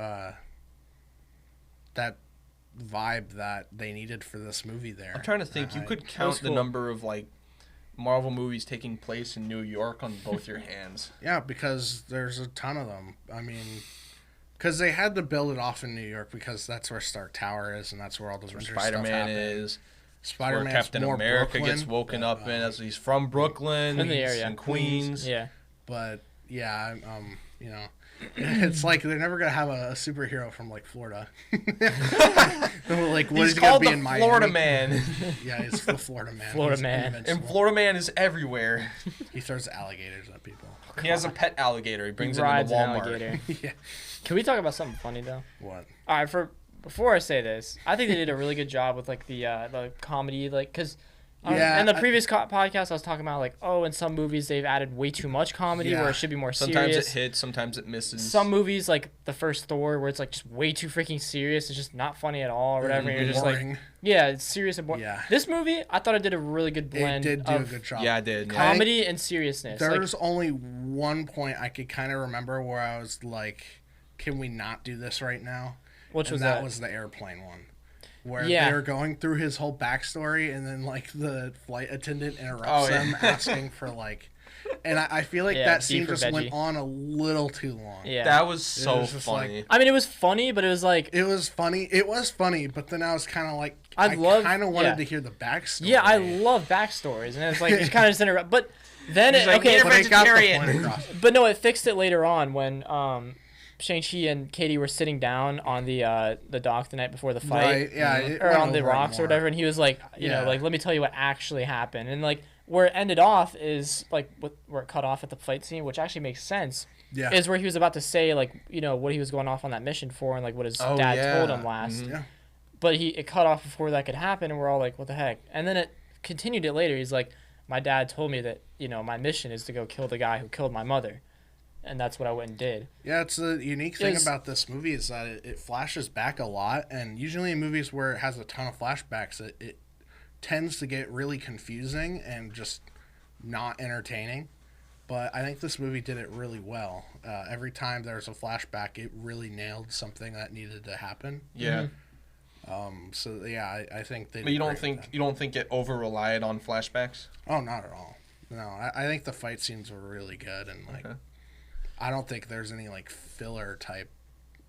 that vibe that they needed for this movie there. I'm trying to think. You I- could count the cool. number of like Marvel movies taking place in New York on both your hands. Yeah, because there's a ton of them. I mean, because they had to build it off in New York because that's where Stark Tower is and that's where all the Avengers stuff Spider-Man happened. is. Where Spider-Man's Captain more America Brooklyn, gets woken but, up in as he's from Brooklyn In the he's area. in Queens. Yeah. But yeah, it's like they're never gonna have a superhero from like Florida. Like what He's is he gonna called be the in Miami? Florida Man, Yeah, he's the Florida man. Florida He's man. invincible. and Florida Man is everywhere. He throws alligators at people. He has a pet alligator. He brings it Rides into an Walmart. alligator. Yeah. Can we talk about something funny though? What? All right, before I say this, I think they did a really good job with like the comedy, like because Yeah, in the previous podcast I was talking about like in some movies they've added way too much comedy Yeah. where it should be more Sometimes serious. it hits, sometimes it misses. Some movies like the first Thor where it's like just way too freaking serious, it's just not funny at all or whatever. And you're just like, Boring. yeah, it's serious and boring. Yeah. This movie I thought it did a really good It blend did do a of good job. Yeah, I did. Yeah. comedy and seriousness. Like, There's only one point I could kind of remember where I was like, "Can we not do this right now?" which And was that that? was the airplane one, where Yeah. they were going through his whole backstory, and then like the flight attendant interrupts Oh, yeah. them asking for like, and I feel like Yeah, that beef scene or just went veggie. on a little too long. Yeah. That was so was just like- funny. I mean, it was funny, but it was like, It was funny. It was funny, but then I was kind of like, I love- kind of wanted yeah. to hear the backstory. yeah, I love backstories, and it's like you kind of just interrupt. But then He's it, like, okay, "You're but it got the vegetarian." point across. but no, it fixed it later on when Shang-Chi and Katie were sitting down on the dock the night before the fight. Right? Yeah, it Or went on the over it rocks or more. whatever, and he was like, you know, Yeah. like, let me tell you what actually happened. And like where it ended off is like where it cut off at the fight scene, which actually makes sense. Yeah. Is where he was about to say like what he was going off on that mission for and like what his dad told him last. Yeah. But it cut off before that could happen, and we're all like, what the heck? And then it continued it later. He's like, my dad told me that my mission is to go kill the guy who killed my mother, and that's what I went and did. Yeah, it's the unique thing about this movie is that it flashes back a lot, and usually in movies where it has a ton of flashbacks, it tends to get really confusing and just not entertaining. But I think this movie did it really well. Every time there's a flashback, it really nailed something that needed to happen. Yeah. So yeah, I think they. But you don't think it over relied on flashbacks? Oh, not at all. No, I think the fight scenes were really good, and like, I don't think there's any like filler type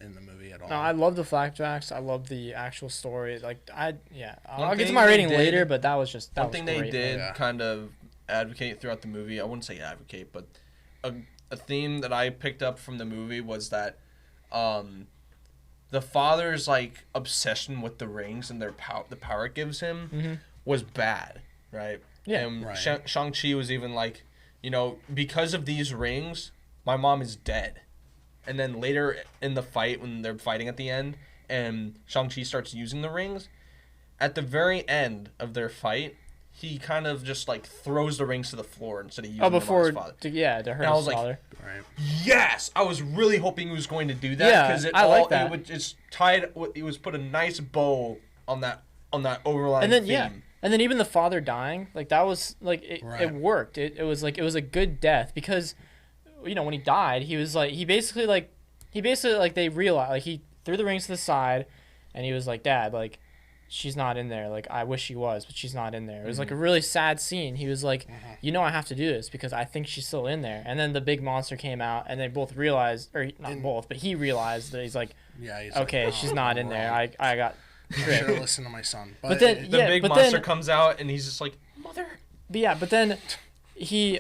in the movie at all. No, I love the flashbacks. I love the actual story. Like I'll get to my rating later, but that was just one thing great. they did kind of advocate throughout the movie. I wouldn't say advocate, but a theme that I picked up from the movie was that the father's like obsession with the rings and the power it gives him was bad, right? Yeah, and right. Shang-Chi was even like, because of these rings, my mom is dead. And then later in the fight, when they're fighting at the end, and Shang-Chi starts using the rings, at the very end of their fight, he kind of just like throws the rings to the floor instead of using them on his father. To hurt And I was his father. like, Right. yes! I was really hoping he was going to do that because like that. it would just it was put a nice bow on that overlying And then theme. and then even the father dying, like that was like it worked. It was like it was a good death because when he died, he was like he basically they realized like he threw the rings to the side, and he was like, Dad, like she's not in there. Like I wish she was, but she's not in there. It was like a really sad scene. He was like, I have to do this because I think she's still in there. And then the big monster came out, and they both realized, or not both, but he realized that he's like, okay, she's not in there. I got. I should have listened to my son. But then The big monster comes out, and he's just like, mother. But then he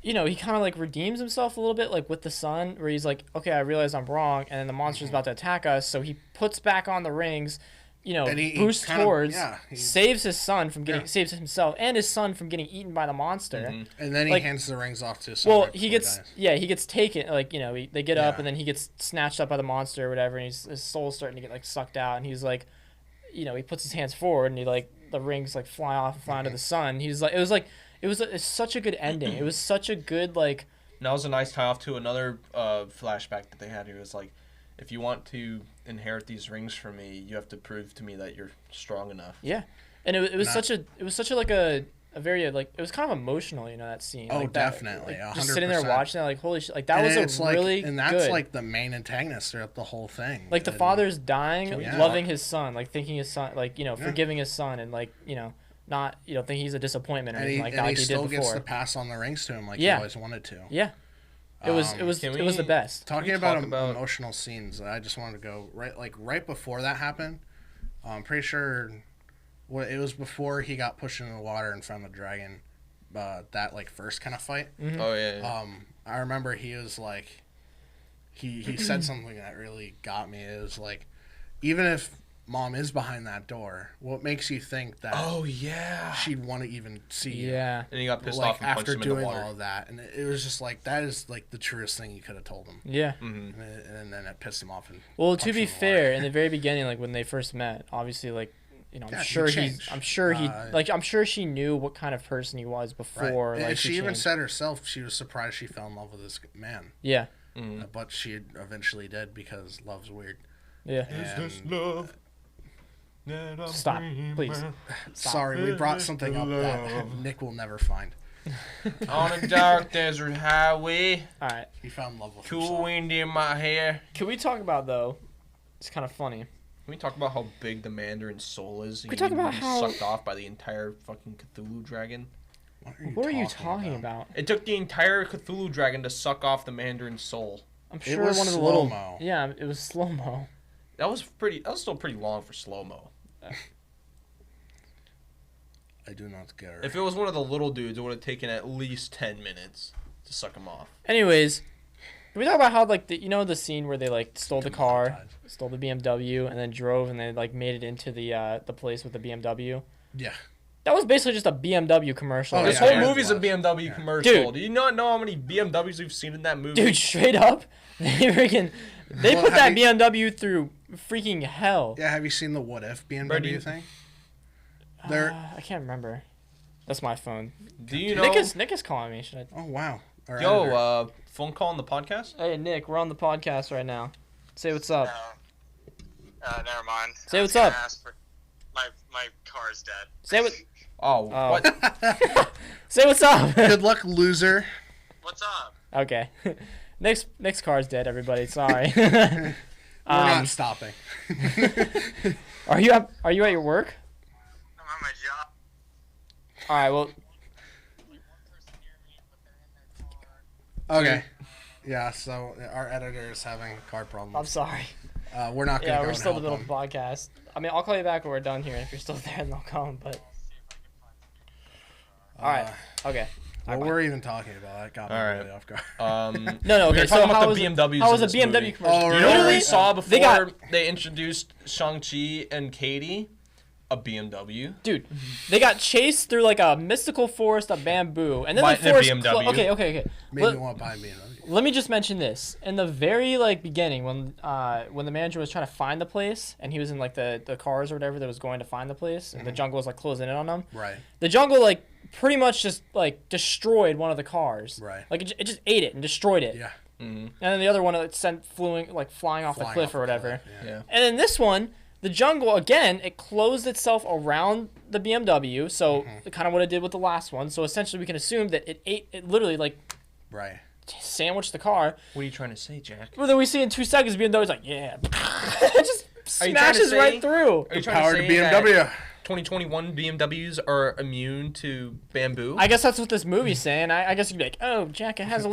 he kind of like redeems himself a little bit, like with the son, where he's like, okay, I realize I'm wrong, and then the monster's about to attack us, so he puts back on the rings, boosts towards, saves his son from getting, saves himself and his son from getting eaten by the monster. And then he hands the rings off to his son. Well, he gets taken, like, they get up, and then he gets snatched up by the monster or whatever, and his soul's starting to get like sucked out, and he's like, he puts his hands forward, and he like, the rings like fly off and fly into the sun. He's like, it was such a good ending. It was such a good like. And that was a nice tie off to another flashback that they had. It was like, if you want to inherit these rings from me, you have to prove to me that you're strong enough. Yeah, and it was such a like a very like it was kind of emotional, that scene. Oh, like definitely, that, like, 100%. just sitting there watching that, like holy shit, like that was really and that's good. like the main antagonist throughout the whole thing. Like the father's dying, loving his son, like thinking his son, like forgiving his son, and like not think he's a disappointment or anything like that. And Like he he still did before. gets to pass on the rings to him like he always wanted to. Yeah, it was the best. Talking about emotional scenes, I just wanted to go right before that happened. I'm pretty sure it was before he got pushed into the water in front of the dragon. That like first kind of fight. Mm-hmm. Oh yeah. I remember he was like, he said something that really got me. It was like, even if Mom is behind that door, what makes you think that? Oh yeah. She'd want to even see you? Yeah. And he got pissed Like off and punched after him in the doing water. all of that, and it was just like that is like the truest thing you could have told him. Yeah. Mm-hmm. And then it pissed him off. And Well, to punched be him in the fair, water. in the very beginning, like when they first met, obviously, like I'm Yeah, he sure changed. I'm sure she knew what kind of person he was before. Right. Like And she even changed. said herself she was surprised she fell in love with this man. Yeah. But she eventually did because love's weird. Yeah. And love? Stop, please. Stop. Sorry, we brought something up that Nick will never find. On a dark desert highway, All right. He found love with cool himself. wind in my hair. Can we talk about though? It's kind of funny. Can we talk about how big the Mandarin's soul is? Can we talk about He's how- sucked off by the entire fucking Cthulhu dragon? What are you talking about? It took the entire Cthulhu dragon to suck off the Mandarin's soul. I'm sure was one of the little. slow-mo. Yeah, it was slow mo. That was still pretty long for slow mo. I do not care. If it was one of the little dudes, it would have taken at least 10 minutes to suck him off. Anyways, can we talk about how like the scene where they like stole the car, stole the BMW, and then drove and they like made it into the place with the BMW? Yeah. That was basically just a BMW commercial. Oh, This yeah, whole it movie's a was. BMW commercial. Dude. Do you not know how many BMWs we've seen in that movie? Dude, straight up, they Well, put that have you- BMW through freaking hell. Yeah, have you seen the What If Bro, do BMW you- thing? They're I can't remember. That's my phone. Do you know? Nick is calling me. Should I? oh wow. Our editor. Yo, phone call on the podcast? Hey Nick, we're on the podcast right now. Say what's up. Never mind. Say I what's was gonna up. ask for- my car's dead. Say what? Oh, Oh. what? Say what's up. Good luck, loser. What's up? Okay. Nick's car's dead. Everybody, sorry. We're not stopping. Are you at your work? I'm on my job. All right. Well, One person near me, but they're in their car. Okay. Yeah. So our editor is having car problems. I'm sorry. We're not gonna Yeah, go we're and still in the help middle of the podcast. I mean, I'll call you back when we're done here. If you're still there, then I'll come. But I'll see if I can find some. all right. Okay. What we're even talking about? That got me All right. really off guard. No. We Okay. were So talking about how the was BMWs how was in a this BMW movie. commercial? Oh, You really? know what we Literally, saw before they got they introduced Shang-Chi and Katie? A BMW. dude. They got chased through like a mystical forest of bamboo, and then By the a forest. BMW. Okay. Made Let- me want to buy a BMW. Let me just mention this. In the very beginning, when the manager was trying to find the place, and he was in like the cars or whatever that was going to find the place, and the jungle was like closing in on them. Right. The jungle pretty much just destroyed one of the cars. Right. Like it just ate it and destroyed it. Yeah. And then the other one it sent flying off the Flying cliff off or the whatever. cliff, Yeah. And then this one, the jungle again, it closed itself around the BMW. So kind of what it did with the last one. So essentially, we can assume that it literally Right. sandwiched the car. What are you trying to say, Jack? Well, then we see in 2 seconds, BMW's like, yeah, it just Are you trying to smashes say- right through. Are you trying Power to to say that BMW. 2021 BMWs are immune to bamboo? I guess that's what this movie's saying. I guess you'd be like, oh, Jack, it has The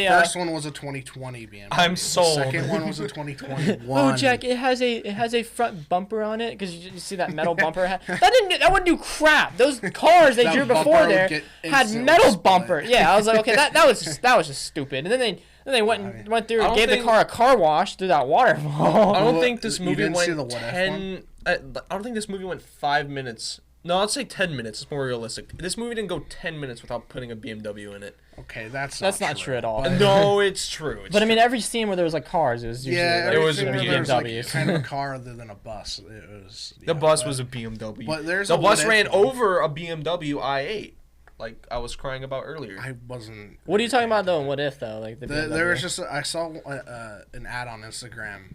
first one was a 2020 BMW. I'm sold. The second one was a 2021. oh, Jack, it has a front bumper on it because you see that metal bumper. That wouldn't do crap. Those cars they That drew bumper before would there get had instantly metal split. bumper. Yeah, I was like, okay, that was just stupid. And then they went through I and don't gave the think- car a car wash through that waterfall. I don't Well, think this you movie didn't see went the What If 10. I don't think this movie went 5 minutes. No, I'd say 10 minutes. It's more realistic. This movie didn't go 10 minutes without putting a BMW in it. Okay, that's not true at all. But, No, it's true. It's But I mean, true. every scene where there was cars, it was usually yeah, It was a everything where there was, like, BMW. kind of a car other than a bus. It was The yeah, bus but- was a BMW. but there's the a bus What If ran one. over a BMW i8, like I was crying about earlier. I wasn't. What are you talking about though? And what if though? Like the BMW? There was just I saw an ad on Instagram,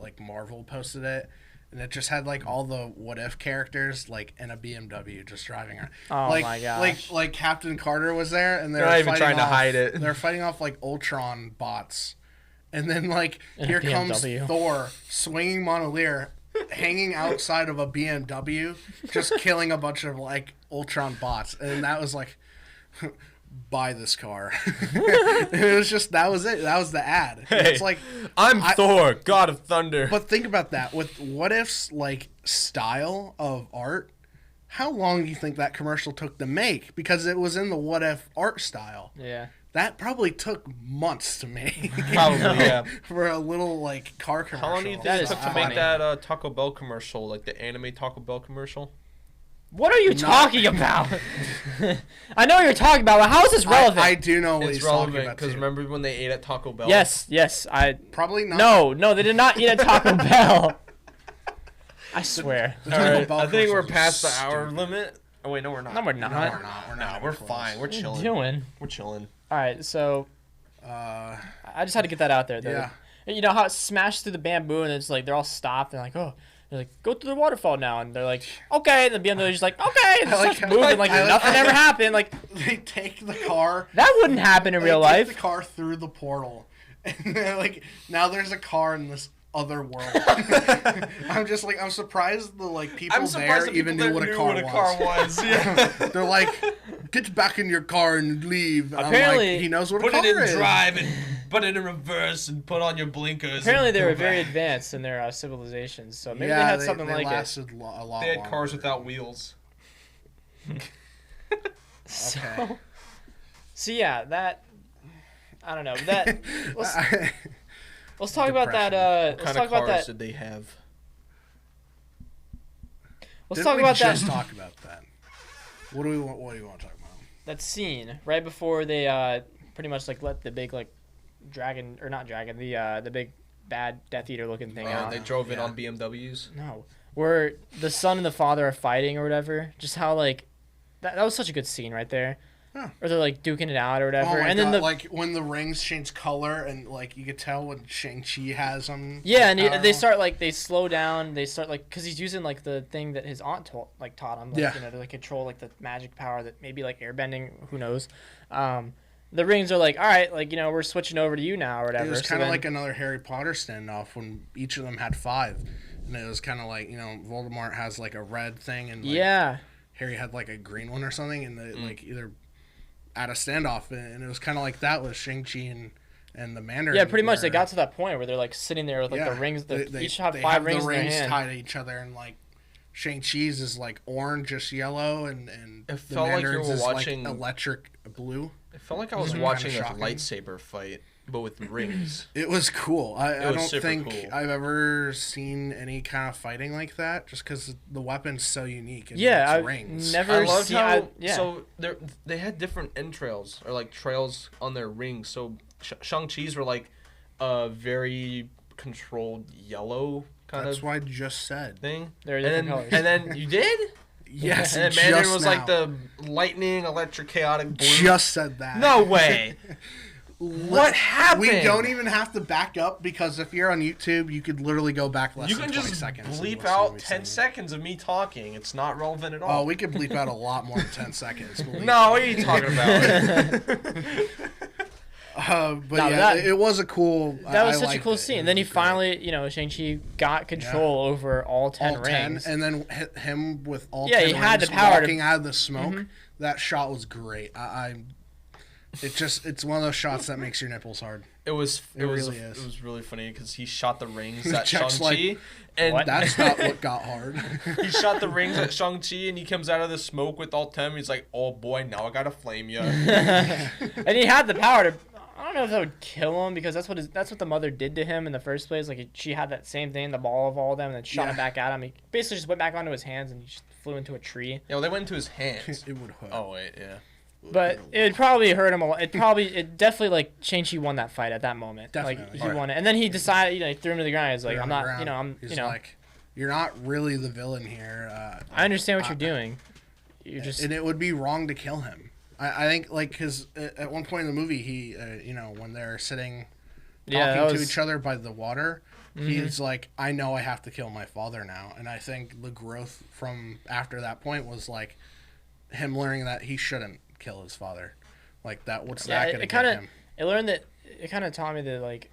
like Marvel posted it, and it just had like all the What If characters like in a BMW just driving around. Oh like, my gosh. Like Captain Carter was there, and They're not even trying to hide it. They're fighting off like Ultron bots, and then like In a here comes BMW. Thor swinging Monolier, hanging outside of a BMW, just killing a bunch of like Ultron bots, and that was like. Buy this car. It was just that was it. That was the ad. Hey, It's like I'm Thor, God of Thunder. but think about that with What If's like style of art. How long do you think that commercial took to make? Because it was in the What If art style. Yeah. That probably took months to make. Probably, yeah. For a little like car commercial. How long do you think That it is took to funny. make that Taco Bell commercial, like the anime Taco Bell commercial? What are you talking about? I know what you're talking about, but how is this relevant? I do know what It's he's talking relevant about because too. remember when they ate at Taco Bell? yes, I. Probably not. No, they did not eat at Taco Bell. I swear. The All Taco right, Bell I think we're commercials are past the hour stupid. limit. Oh wait, no, we're not. No, we're not. No, we're not. We're Nah, not. we're even fine. close. We're What are you chilling. doing? We're chilling. All right, so Uh, I just had to get that out there. Though. Yeah. You know how it smashed through the bamboo and it's like they're all stopped and like, oh, they're like, go through the waterfall now, and they're like, okay, and the BMW's just like, okay, and I like starts how- moving like I like- nothing ever happened. Like they take the car. that wouldn't happen in They real take life. the car through the portal, and they're like, now there's a car in this other world. I'm just like, I'm surprised the like people I'm surprised there the even people knew there what a car was. was. Yeah. They're like, get back in your car and leave. And I'm Apparently- like, he knows what Put a it car in is. drive and put it in reverse and put on your blinkers. Apparently, and they go were very back. advanced in their civilizations, so maybe Yeah, they had something they like it. lasted a lot. They had longer. cars without wheels. So, Okay. so yeah, that I don't know. That let's talk about that. What Let's kind talk of about cars that. did they have? Let's Didn't talk we about just that. talk about that. What do you want to talk about? That scene right before they pretty much like let the big like dragon or not dragon the big bad Death Eater looking thing out. They drove in on BMWs. No, where the son and the father are fighting or whatever. Just how like that was such a good scene right there. Huh. Or they're like duking it out or whatever. Oh my and God, then the like when the rings change color and like you could tell when Shang-Chi has them. yeah, and they start like they slow down. They start like because he's using like the thing that his aunt taught him. Like, Yeah. You know, to like control like the magic power that maybe like airbending. Who knows? The rings are like, all right, like you know, we're switching over to you now or whatever. It was So kind of then- like another Harry Potter standoff when each of them had 5, and it was kind of like Voldemort has like a red thing and like, yeah. Harry had like a green one or something, and they like either at a standoff, and it was kind of like that with Shang-Chi and the Mandarin. Yeah, pretty much. They where- got to that point where they're like sitting there with like the rings. They each have they 5 rings the in their rings hand. tied to each other, and like Shang-Chi's is like orange, just yellow, and It the felt like you Mandarin's were is watching- like electric blue. It felt like I was Mhm. watching Kinda a shocking. lightsaber fight, but with rings. It was cool. I was don't super think cool. I've ever seen any kind of fighting like that, just because the weapon's so unique. And Yeah, it's I've rings. never I loved seen. how yeah. so they had different entrails or like trails on their rings. So Shang-Chi's were like a very controlled yellow kind That's of what I just said. thing. They're And different then, colors. and then you did? Yes, And then Mandarin just was now. like the lightning, electric, chaotic blue. Just said that. No way. What happened? We don't even have to back up because if you're on YouTube, you could literally go back less You than can 20 just seconds. and bleep listen to out me 10 sing. seconds of me talking. It's not relevant at Oh, all. we could bleep out a lot more than 10 seconds. believe No, me. what are you talking about? But No, yeah, that- it was a cool. That was I such a liked cool it. scene. It And then he was great. finally, you know, Shang-Chi got control over all 10 all 10, rings. and then hit him with all Yeah, 10 he had rings the power to- walking out of the smoke. That shot was great. It's one of those shots that makes your nipples hard. It was really is. It was really funny because he shot the rings at Jack's Shang-Chi, and What? That's not what got hard. he shot the rings at Shang-Chi, and he comes out of the smoke with all 10. He's like, "Oh boy, now I gotta flame you." And he had the power to. I don't know if that would kill him because that's what the mother did to him in the first place. Like she had that same thing, the ball of all of them, and then shot Yeah. it back at him. He basically just went back onto his hands and he just flew into a tree. Yeah, well, they went into his hands. It would hurt. Oh wait, yeah. But it probably hurt him a lot. It definitely like Shang-Chi won that fight at that moment. Like Definitely. he won it, and then he decided, you know, he threw him to the ground. He's like, Put it I'm on the not, ground. you know, I'm, He's you know, like, you're not really the villain here. I understand what you're doing. You're just And it would be wrong to kill him. I think, like, because at one point in the movie, he, when they're sitting yeah, talking that to was, each other by the water, he's like, I know I have to kill my father now. And I think the growth from after that point was, like, him learning that he shouldn't kill his father. Like, what's that going to get him? I learned that it kind of taught me that like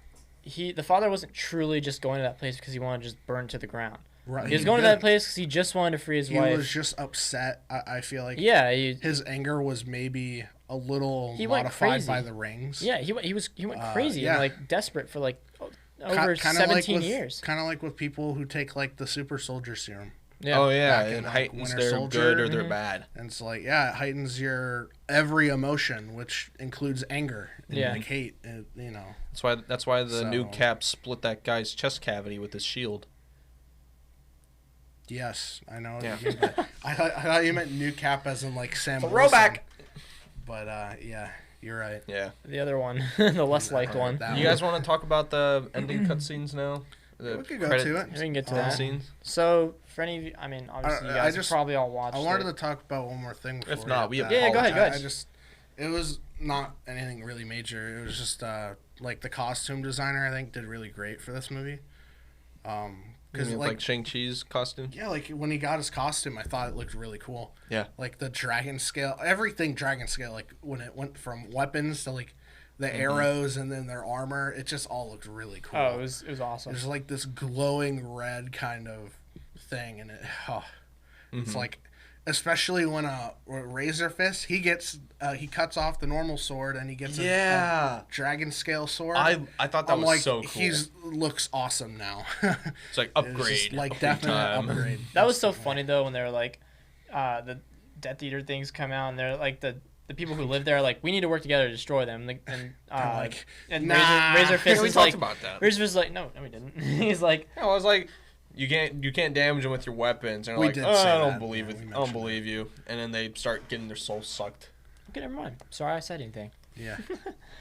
the father wasn't truly just going to that place because he wanted to just burn to the ground. Right. He was going to that place because he just wanted to free his He wife. was just upset. I feel like Yeah, his anger was maybe a little He went modified crazy. by the rings. he went crazy yeah. and like desperate for like over 17 years. Kind of like with people who take like the super soldier serum. Yeah. Oh yeah, Back in, it like, heightens Winter their Soldier. good or their bad. And it's like, yeah, it heightens your every emotion, which includes anger and Yeah. like hate, you know. That's why the new So- Cap split that guy's chest cavity with his shield. Yes, I know. What Yeah. you mean, but I thought you meant new Cap as in like Sam Throwback. Wilson. But yeah, you're right. Yeah. The other one, the less liked Never one. heard that You guys want to talk about the ending cutscenes now? The We could go credit to it. We can get to credit that. scenes. So for any of you, I mean, obviously you I guys just- have probably all watched I wanted it. to talk about one more thing. Before If not, we hit that. Yeah, go ahead, go ahead. It was not anything really major. It was just like the costume designer I think did really great for this movie. Because Like Shang-Chi's costume. yeah, like when he got his costume, I thought it looked really cool. Yeah. Like the dragon scale, everything dragon scale. Like when it went from weapons to like the Mm-hmm. arrows and then their armor, it just all looked really cool. Oh, it was awesome. There's like this glowing red kind of thing, and it's Mm-hmm. like, especially when Razor Fist, he cuts off the normal sword and he gets Yeah. a dragon scale sword. I thought that I'm was like, so cool. he's looks awesome now. It's like It's upgrade. just, like every definite time. upgrade. That was so funny though when they were like, the Death Eater things come out and they're like the people who live there are like, we need to work together to destroy them. And like, and nah. Razor Yeah, Fist we is talked like, about that. Razor Fist is like, no, we didn't. He's like, Yeah, I was like, You can't damage them with your weapons. And We they're like, did say I don't that. believe Yeah, it. we I don't mentioned believe you. And then they start getting their souls sucked. Okay, never mind. Sorry I said anything. Yeah.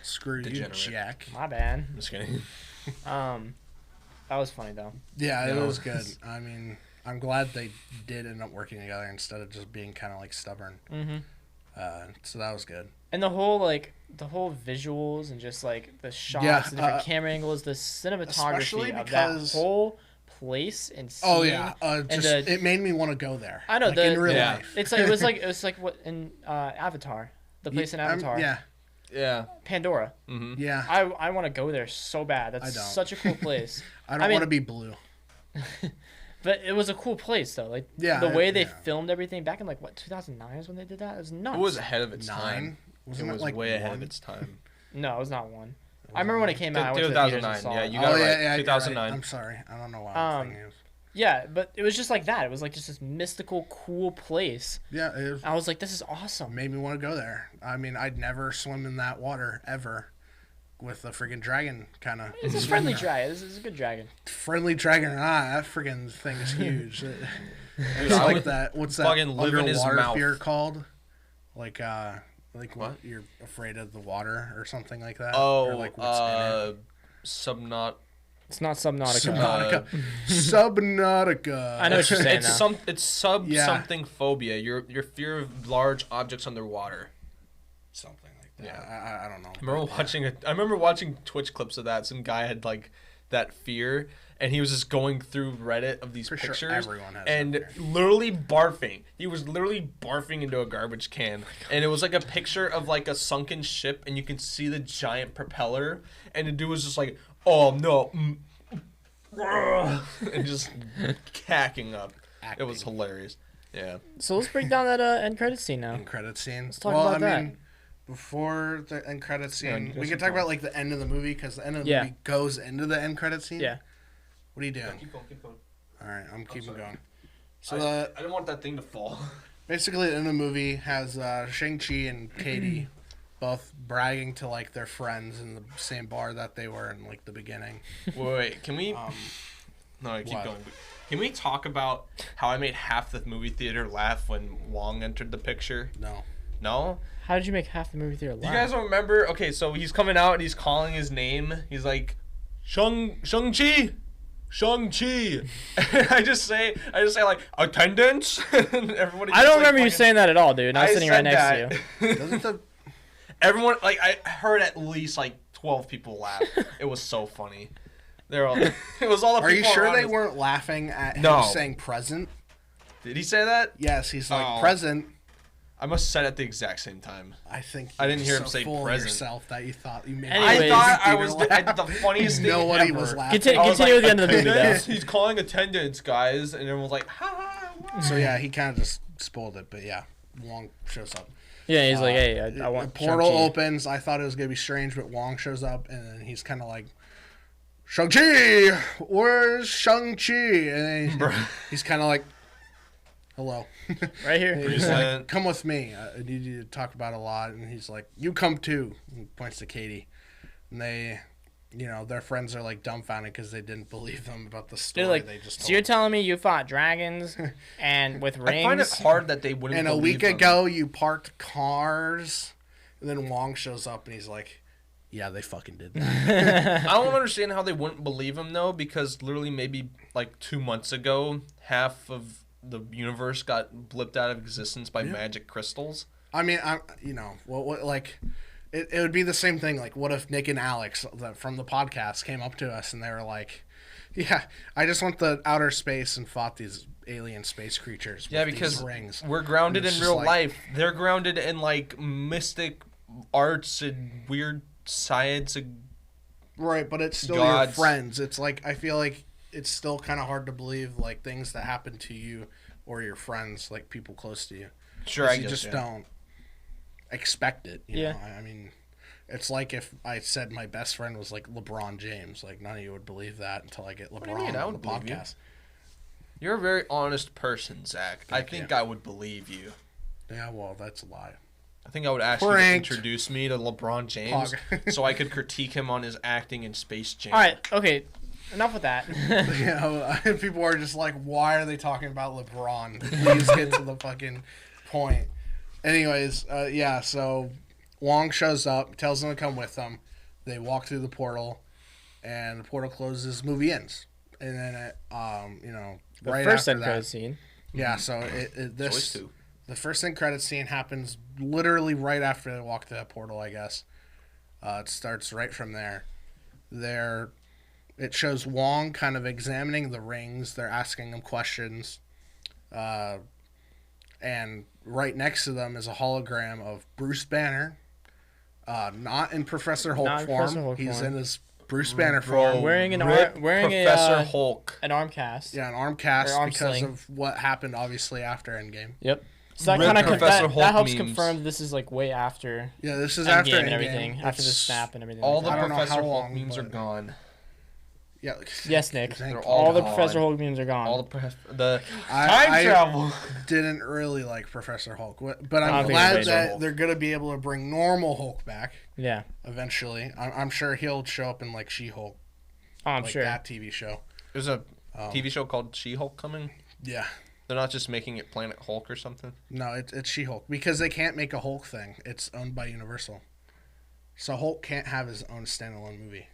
Screw you, Degenerate. Jack. My bad. I'm just kidding. That was funny though. Yeah, it No. was good. I mean, I'm glad they did end up working together instead of just being kind of like stubborn. Mm-hmm. So that was good. And the whole visuals and just like the shots, Yeah, the different camera angles, the cinematography especially of that because- whole place and scene. Oh yeah, and just it made me want to go there. I know, like, the- in real Yeah. life. It was like what in Avatar, the place in Avatar, Yeah, Yeah. Pandora. Mm-hmm. yeah. I want to go there so bad. I That's don't. such a cool place. I don't I mean- want to be blue. But it was a cool place though. Like Yeah, the way they yeah. filmed everything back in like what 2009 is when they did that. It was nuts. It was ahead of its 9? time. Wasn't it was like way ahead one? of its time. No, it was not one. I remember when it came out. I went to the theaters and 2009. saw Yeah, it. you got it right. you're right. 2009. I'm sorry. I don't know why I'm thinking of. Yeah, but it was just like that. It was like just this mystical, cool place. Yeah, it I was like, this is awesome. made me want to go there. I mean, I'd never swim in that water ever with a freaking dragon kind of. It's a friendly dragon. This is a good dragon. Friendly dragon or not, that freaking thing is huge. It's I like would that. What's that fucking live in his underwater mouth. fear called? Like what? What? You're afraid of the water or something like that? Oh, or like what's in it? Subnaut. It's not Subnautica. Subnautica. Subnautica. I know what you're saying It's now. it's sub Yeah. something phobia. Your fear of large objects underwater. Something like that. Yeah. I don't know. I remember watching Twitch clips of that. Some guy had like that fear, and he was just going through Reddit of these For sure pictures everyone has and that fear. literally barfing. He was literally barfing into a garbage can, and it was like a picture of like a sunken ship, and you can see the giant propeller, and the dude was just like, "Oh no," and just cacking up. It was Acting. hilarious. Yeah. So let's break down that end credit scene now. End credit scene. Let's talk about that. Before the end credit Yeah, scene, you we guys can keep talk going. about like the end of the movie because the end of the Yeah. movie goes into the end credit scene. Yeah. What are you doing? Keep going. All right, I'm keeping sorry. going. So I didn't want that thing to fall. basically, the end of the movie has Shang-Chi and Katie both bragging to like their friends in the same bar that they were in like the beginning. Wait, can we? Um, No, keep What? going. Can we talk about how I made half the movie theater laugh when Wong entered the picture? no. No? How did you make half the movie theater laugh? You guys don't remember? Okay, so he's coming out and he's calling his name. He's like, Shang-Chi! Shang-Chi! I just say like, attendance? And everybody I just, don't like, remember you fucking- saying that at all, dude. And I was sitting right said next to you. Doesn't the Everyone, like, I heard at least like 12 people laugh. It was so funny. They're all, it was all the Are you people sure around they us. weren't laughing at him No. saying present? Did he say that? Yes, he's like Oh. present. I must have said it at the exact same time. I think I didn't hear you're him so say full of present. yourself that you thought you made. Anyways. I thought I Peter was laugh. the funniest thing Nobody ever. was laughing. Continue, I was continue like, with the end of the movie, though. attendance, he's calling attendance, guys, and everyone was like, ha ha. Wow. So yeah, he kind of just spoiled it, but yeah, Wong shows up. Yeah, he's like, hey, I The want portal Shang-Chi. opens. I thought it was gonna be strange, but Wong shows up, and then he's kind of like, Shang-Chi, where's Shang-Chi? And then he's kind of like, hello. Right here. He's Present. like, come with me. I need you to talk about a lot. And he's like, you come too. And points to Katie. And they, you know, their friends are like dumbfounded because they didn't believe them about the story They're like, they just so told. you're telling me you fought dragons and with rings? I find it hard that they wouldn't. And a believe week them. ago, you parked cars. And then Wong shows up and he's like, yeah, they fucking did that. I don't understand how they wouldn't believe him though, because literally maybe like 2 months ago, half of the universe got blipped out of existence by magic crystals. I mean, you know, what like, it would be the same thing. Like, what if Nick and Alex from the podcast came up to us and they were like, yeah, I just went to outer space and fought these alien space creatures with Yeah, these because rings. we're grounded It's in just real like- life. They're grounded in like mystic arts and weird science and Right, but it's still Gods. your friends. It's like, I feel like it's still kind of hard to believe, like, things that happen to you or your friends, like, people close to you. sure, 'Cause I you guess, just yeah. don't expect it. You Yeah. know? I mean, it's like if I said my best friend was, like, LeBron James. Like, none of you would believe that until I get do you LeBron mean? I on the would believe you. podcast. You're a very honest person, Zach. I Thank think you. I would believe you. Yeah, well, that's a lie. I think I would ask you to Pranked. introduce me to LeBron James Pog. so I could critique him on his acting in Space Jam. All right, okay. enough with that. You know, people are just like, why are they talking about LeBron? Please get to the fucking point. Anyways, yeah, so Wong shows up, tells them to come with them. They walk through the portal, and the portal closes, movie ends. And then, The right first after end that, credit scene. yeah, so Choice two. the first end credit scene happens literally right after they walk through that portal, I guess. It starts right from there. It shows Wong kind of examining the rings. They're asking him questions. And right next to them is a hologram of Bruce Banner. Not in Professor Hulk Not in form. Professor Hulk He's form. in his Bruce Banner Bro, form. Wearing Professor Hulk. an arm cast. Yeah, an arm cast Or arm because sling. of what happened, obviously, after Endgame. Yep. So that Rip kind of Professor Hulk that helps memes. confirm that this is like way after Yeah, this is Endgame after Endgame. and everything, after the It's- snap and everything. All like the I that. don't know Professor how Hulk long, memes are but- gone. Yeah. Yes, Nick. Thank They're you. all All the gone. Professor Hulk memes are gone. All the I- time travel. Didn't really like Professor Hulk, but I I'm don't think glad anybody's that Hulk. they're gonna be able to bring normal Hulk back Yeah. eventually. I'm sure he'll show up in like She-Hulk, Oh, I'm like sure. that TV show. There's a TV show called She-Hulk coming. Yeah, They're not just making it Planet Hulk or something. no, it's She-Hulk because they can't make a Hulk thing. It's owned by Universal, so Hulk can't have his own standalone movie.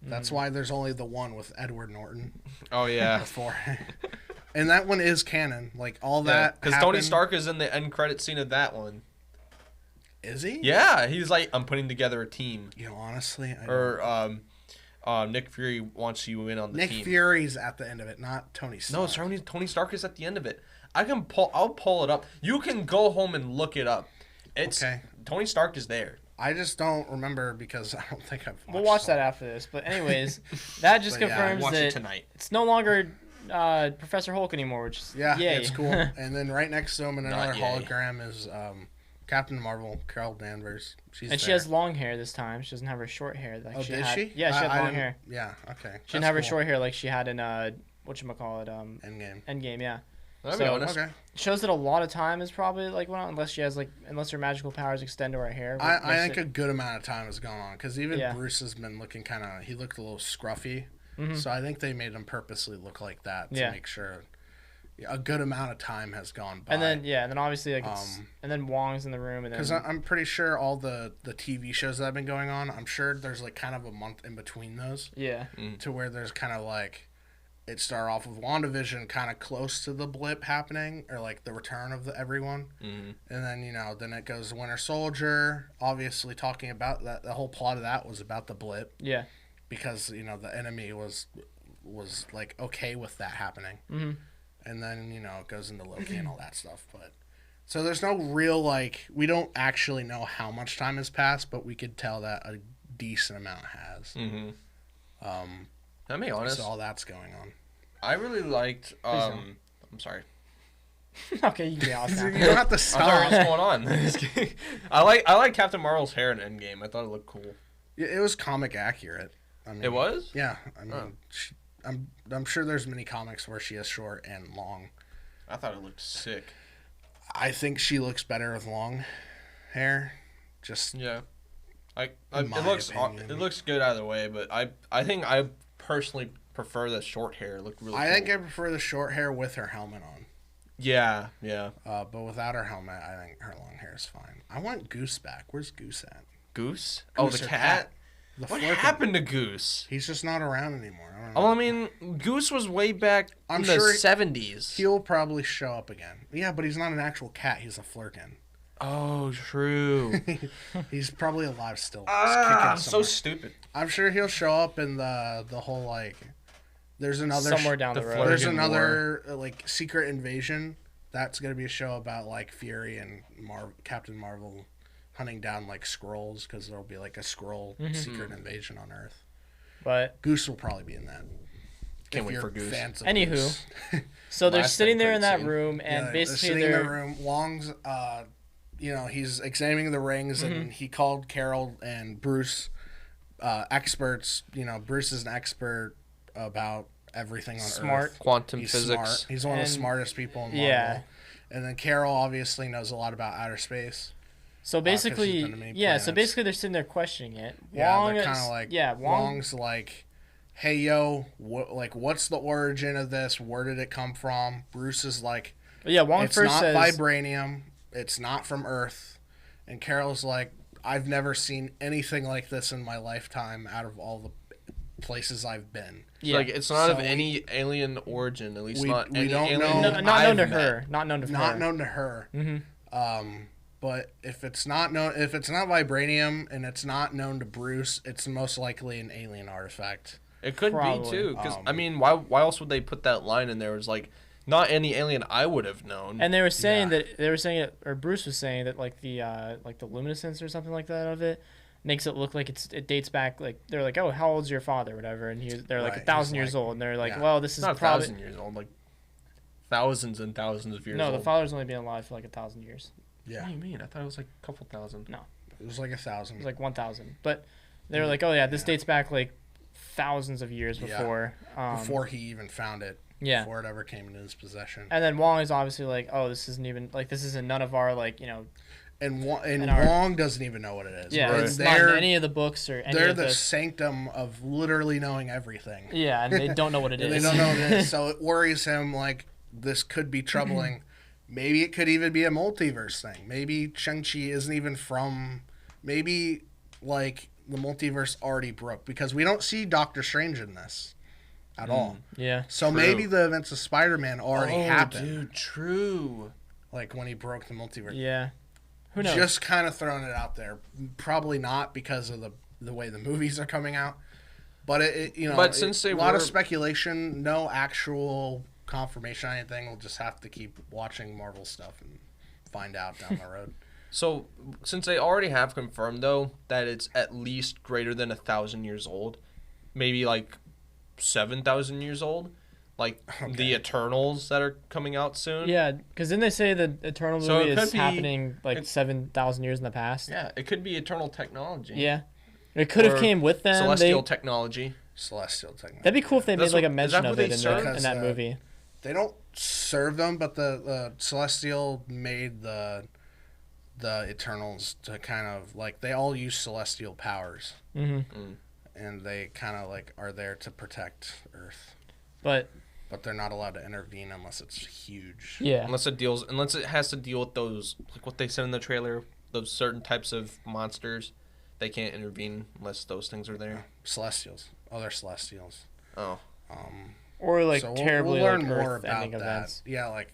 That's why there's only the one with Edward Norton Oh yeah, before, and that one is canon. Like all that because Tony happened- Stark is in the end credit scene of that one. is he? Yeah, he's like, I'm putting together a team. You know, honestly, I Or Nick Fury wants you in on the Nick team. Fury's at the end of it, not Tony Stark. No, Tony Stark is at the end of it. I'll pull it up. You can go home and look it up. It's Okay. Tony Stark is there. I just don't remember because I don't think I've watched We'll watch some. that after this. But anyways, that just But yeah, confirms Watch it that tonight. it's no longer Professor Hulk anymore, which is Yeah, yay. it's cool. And then right next to him in another Not yay. hologram is Captain Marvel, Carol Danvers. She's and she there. has long hair this time. She doesn't have her short hair like Oh, she did had. she? Yeah, she had I long didn't- hair. Yeah, okay. She didn't have her short hair like she had in whatchamacallit, Endgame. Endgame, yeah. I'll be So- honest. Okay. Shows that a lot of time is probably like went on, unless her magical powers extend to her hair. I makes think it- a good amount of time has gone on because even Yeah. Bruce has been looking he looked a little scruffy. Mhm. So I think they made him purposely look like that to Yeah. make sure a good amount of time has gone by. and then obviously like and then Wong's in the room and then Because I'm pretty sure all the TV shows that have been going on, I'm sure there's like kind of a month in between those yeah. to where there's kind of like it started off with WandaVision kind of close to the blip happening or like the return of everyone. Mhm. And then, then it goes to Winter Soldier, obviously talking about that. The whole plot of that was about the blip Yeah. because, the enemy was like okay with that happening. Mhm. And then, it goes into Loki and all that stuff. But so there's no real like we don't actually know how much time has passed, but we could tell that a decent amount has. I'll be honest. So all that's going on. I really liked. I'm sorry. Okay, you can be honest now. You don't have to I'm sorry. stop. What's going on? Just kidding. I like Captain Marvel's hair in Endgame. I thought it looked cool. It was comic accurate. I mean, It was. Yeah, I mean, Oh. I'm sure there's many comics where she is short and long. I thought it looked sick. I think she looks better with long hair. Just Yeah. It my opinion. looks good either way, but I think I personally prefer the short hair. It looked really. I cool. think I prefer the short hair with her helmet on. Yeah. But without her helmet, I think her long hair is fine. I want Goose back. Where's Goose at? Goose. Goose The or cat. The What Flurkin. happened to Goose? He's just not around anymore. I don't know. Oh, I mean, Goose was way back I'm in the sure 70s. He'll probably show up again. Yeah, but he's not an actual cat. He's a flurkin. Oh, true. He's probably alive still. Just kicking so somewhere. stupid. I'm sure he'll show up in the whole like. There's another Somewhere down the the road. Flurkin There's War. another like secret invasion. That's gonna be a show about like Fury and Captain Marvel hunting down like Skrulls because there'll be like a Skrull secret invasion on Earth. But Goose will probably be in that. Can't If wait you're for Goose. fans of Anywho, Goose. so they're Last sitting end there in credit that scene. room and they're basically sitting in they're the room. Wong's, he's examining the rings, Mm-hmm. and he called Carol and Bruce experts. Bruce is an expert about everything on Smart. Earth. Quantum He's physics. smart. He's one of the And- smartest people in Marvel. Yeah. And then Carol obviously knows a lot about outer space. so basically been to many yeah. So planets. basically they're sitting there questioning it. Yeah, Wong they're is kind of like yeah. Wong Wong's like hey yo, what's the origin of this? Where did it come from? Bruce is like, But yeah, Wong it's first not says vibranium. It's not from Earth. And Carol's like, I've never seen anything like this in my lifetime out of all the places I've been. yeah, Like it's not So of any alien origin, at least we- not we any don't alien. know. not known to I've met. her. Not known to Not her. known to her. Mm-hmm. But if it's not vibranium and it's not known to Bruce, it's most likely an alien artifact. It could Probably. be too, because I mean, why else would they put that line in there? It's like not any alien I would have known. And they were saying or Bruce was saying that like the luminescence or something like that of it makes it look like it dates back, like they're like, oh, how old's your father, whatever, and they're like Right, 1,000 he's years like- old, and they're like, yeah. well, this It's is not probably 1,000 years old, like thousands and thousands of years no, old. the father's only been alive for like 1,000 years. What Yeah, do you mean? I thought it was like a couple thousand. No, it was like 1,000. it was like 1,000, but they were like, oh yeah, this dates back like thousands of years Yeah. before. Before he even found it. Yeah. Before it ever came into his possession. And then Wong is obviously like, oh, this isn't even like this isn't none of our like And in our- Wong doesn't even know what it is. yeah, Right. it's not in any of the books or any They're of the the sanctum of literally knowing everything. yeah, and they don't know what it And they is. don't know what it is, so it worries him. Like this could be troubling. Maybe it could even be a multiverse thing. Maybe Shang-Chi isn't even from. Maybe like the multiverse already broke because we don't see Doctor Strange in this at all. Yeah. So True. maybe the events of Spider-Man already happened, Dude, true. like when he broke the multiverse. Yeah. Who knows? Just kind of throwing it out there. Probably not because of the way the movies are coming out, but But since they a lot of were- speculation, no actual confirmation on anything. We'll just have to keep watching Marvel stuff and find out down the road. So, since they already have confirmed though that it's at least greater than 1,000 years old, maybe like 7,000 years old, like the Eternals that are coming out soon. Yeah, because didn't they say the Eternal So movie it could is be- happening like it- 7,000 years in the past? Yeah, it could be eternal technology. Yeah. It could have Or came with them. Celestial technology. Celestial technology. That'd be cool if they made That's like a what- is mention that of what it they in, serve? in that Because, movie. They don't serve them, but the Celestial made the Eternals to kind of like they all use celestial powers, Mm-hmm. and they kind of like are there to protect Earth, But but they're not allowed to intervene unless it's huge. yeah, Unless it has to deal with those, like what they said in the trailer, those certain types of monsters. They can't intervene unless those things are there. Celestials. Oh, they're Celestials. Oh. or like So terribly we'll learn like more Earth about ending that. events. Yeah, like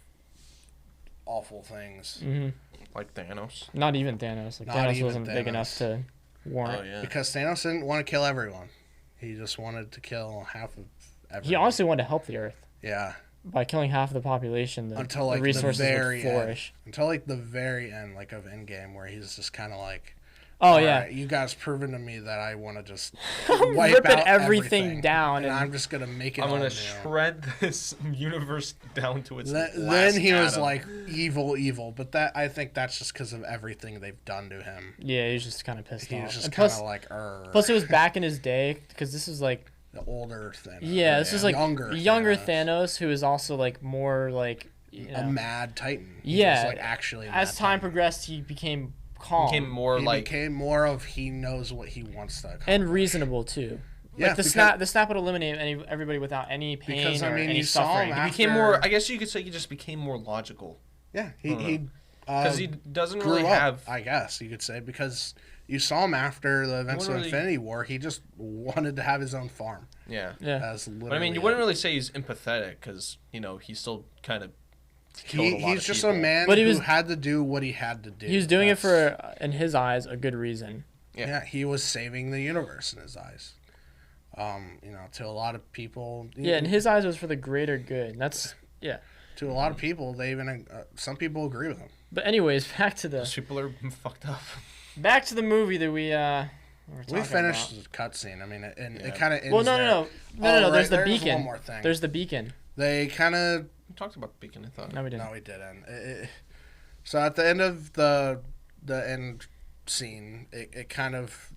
awful things. Mm-hmm. Like Thanos. Not even Thanos. Like Not Thanos even wasn't big Thanos. enough to warrant. Oh yeah. Because Thanos didn't want to kill everyone. He just wanted to kill half of everyone. He honestly wanted to help the Earth Yeah. by killing half of the population. Until like the resources the very would flourish. end. Until like the very end, like of Endgame, where he's just kind of like, Oh "All yeah, right, you guys proven to me that I want to just I'm wipe ripping out everything down, and and I'm just gonna make it. I'm all gonna new." shred this universe down to its Then last he was atom. like evil, but that I think that's just because of everything they've done to him. yeah, he was just kind of pissed He off. was just And kind plus, of like, plus it was back in his day because this is like the older Thanos. yeah, this is like younger Thanos, who is also like more like a mad Titan. Yeah, he was, like actually a as mad time Titan. progressed, he became calm became more He like became more of he knows what he wants to accomplish. and reasonable too. Yeah, Like the because- snap would eliminate everybody without any pain Because, I or mean, any you saw him suffering. after- became more. I guess you could say he just became more logical Yeah, he because he doesn't grew really up, have. I guess you could say, because you saw him after the events of wouldn't really- Infinity War. He just wanted to have his own farm. Yeah. Yeah, As literally, But I mean, you wouldn't really say he's empathetic because he still kind of killed a lot He's of just people. a man But he who was- had to do what he had to do. he was doing it That's- for, in his eyes, a good reason. Yeah, he was saving the universe in his eyes. To a lot of people. Yeah, in his eyes, it was for the greater good. And that's yeah. To a lot of people, they even some people agree with him. But anyways, back to Those people are fucked up. the movie that we were We talking finished about. the cutscene. I mean, it Yeah. kind of ends Well, no. Oh, There's right, the there's beacon. one more thing. There's the beacon. They kind of We talked about the beacon. I thought. No, we didn't. No, we didn't. So at the end of the end scene, it kind of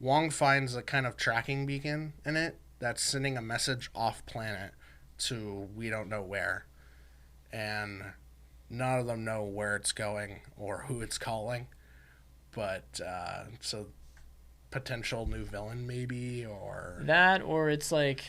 Wong finds a kind of tracking beacon in it that's sending a message off planet to we don't know where, and none of them know where it's going or who it's calling, but so potential new villain, maybe, or That, or it's like,